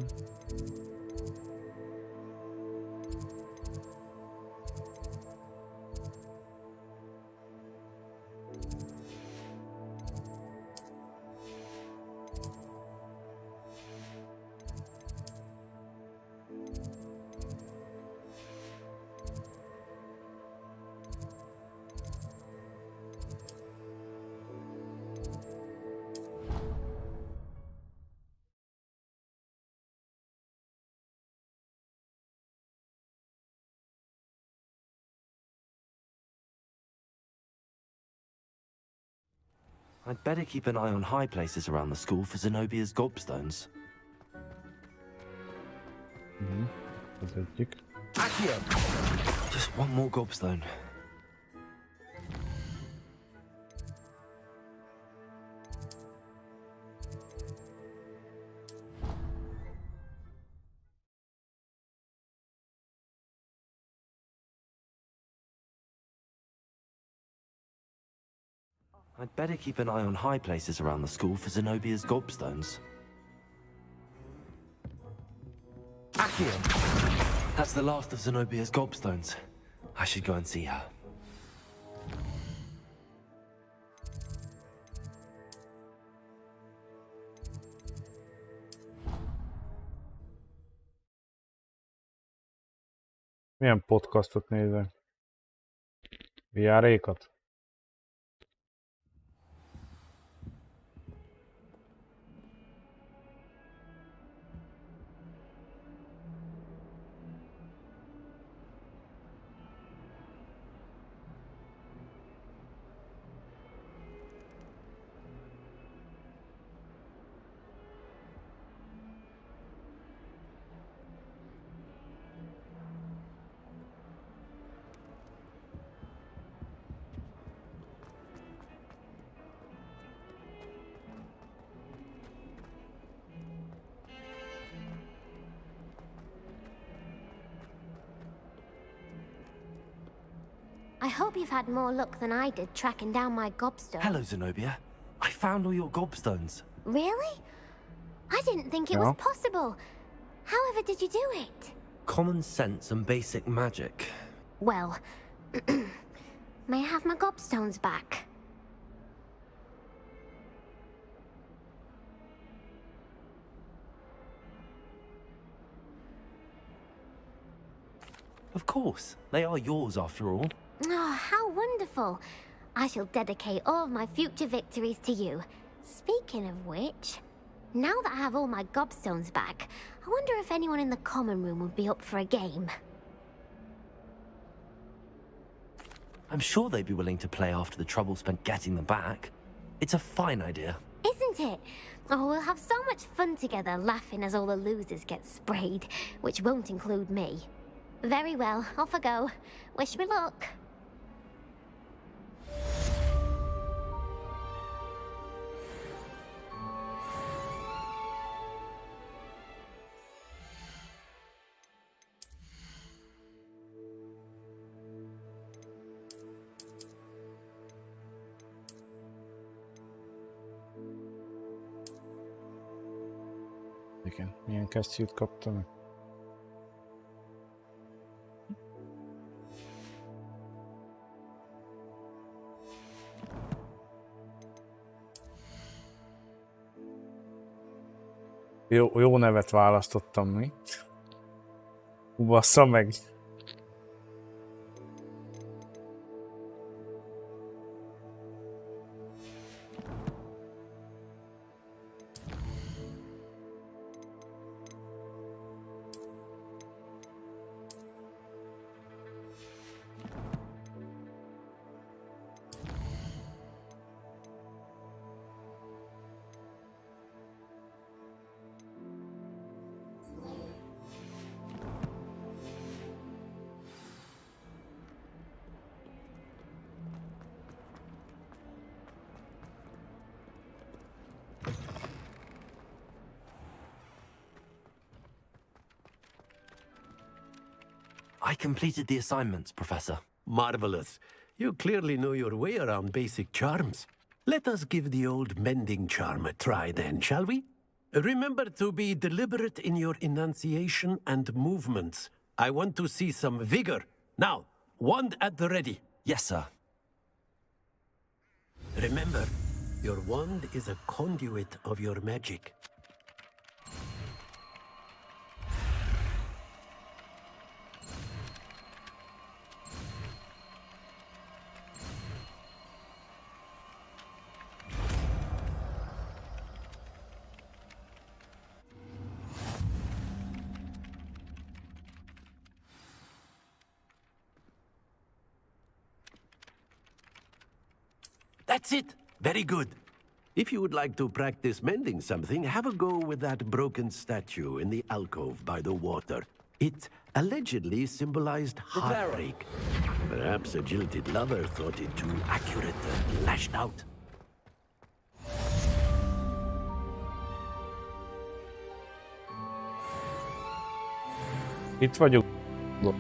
I'd better keep an eye on high places around the school for Zenobia's gobstones. Az egyik. Just one more gobstone. I'd better keep an eye on high places around the school for Zenobia's gobstones. Accio! That's the last of Zenobia's gobstones. I should go and see her. Milyen podcastot nézek? VR-ékat? I hope you've had more luck than I did tracking down my gobstone. Hello, Zenobia. I found all your gobstones. Really? I didn't think it was possible. However did you do it? Common sense and basic magic. Well, may I have my gobstones back? Of course. They are yours after all. Oh, how wonderful. I shall dedicate all of my future victories to you. Speaking of which, now that I have all my gobstones back, I wonder if anyone in the common room would be up for a game. I'm sure they'd be willing to play after the trouble spent getting them back. It's a fine idea. Isn't it? Oh, we'll have so much fun together, laughing as all the losers get sprayed, which won't include me. Very well, off I go. Wish me luck. Igen, milyen kesztyűt kaptam? Jó nevet választottam, mi? Bassza meg! I completed the assignments, Professor. Marvelous. You clearly know your way around basic charms. Let us give the old mending charm a try then, shall we? Remember to be deliberate in your enunciation and movements. I want to see some vigor. Now, wand at the ready. Yes, sir. Remember, your wand is a conduit of your magic. That's it. Very good. If you would like to practice mending something, have a go with that broken statue in the alcove by the water. It allegedly symbolized heartbreak. Perhaps a jilted lover thought it too accurate and lashed out. Itt vagyok.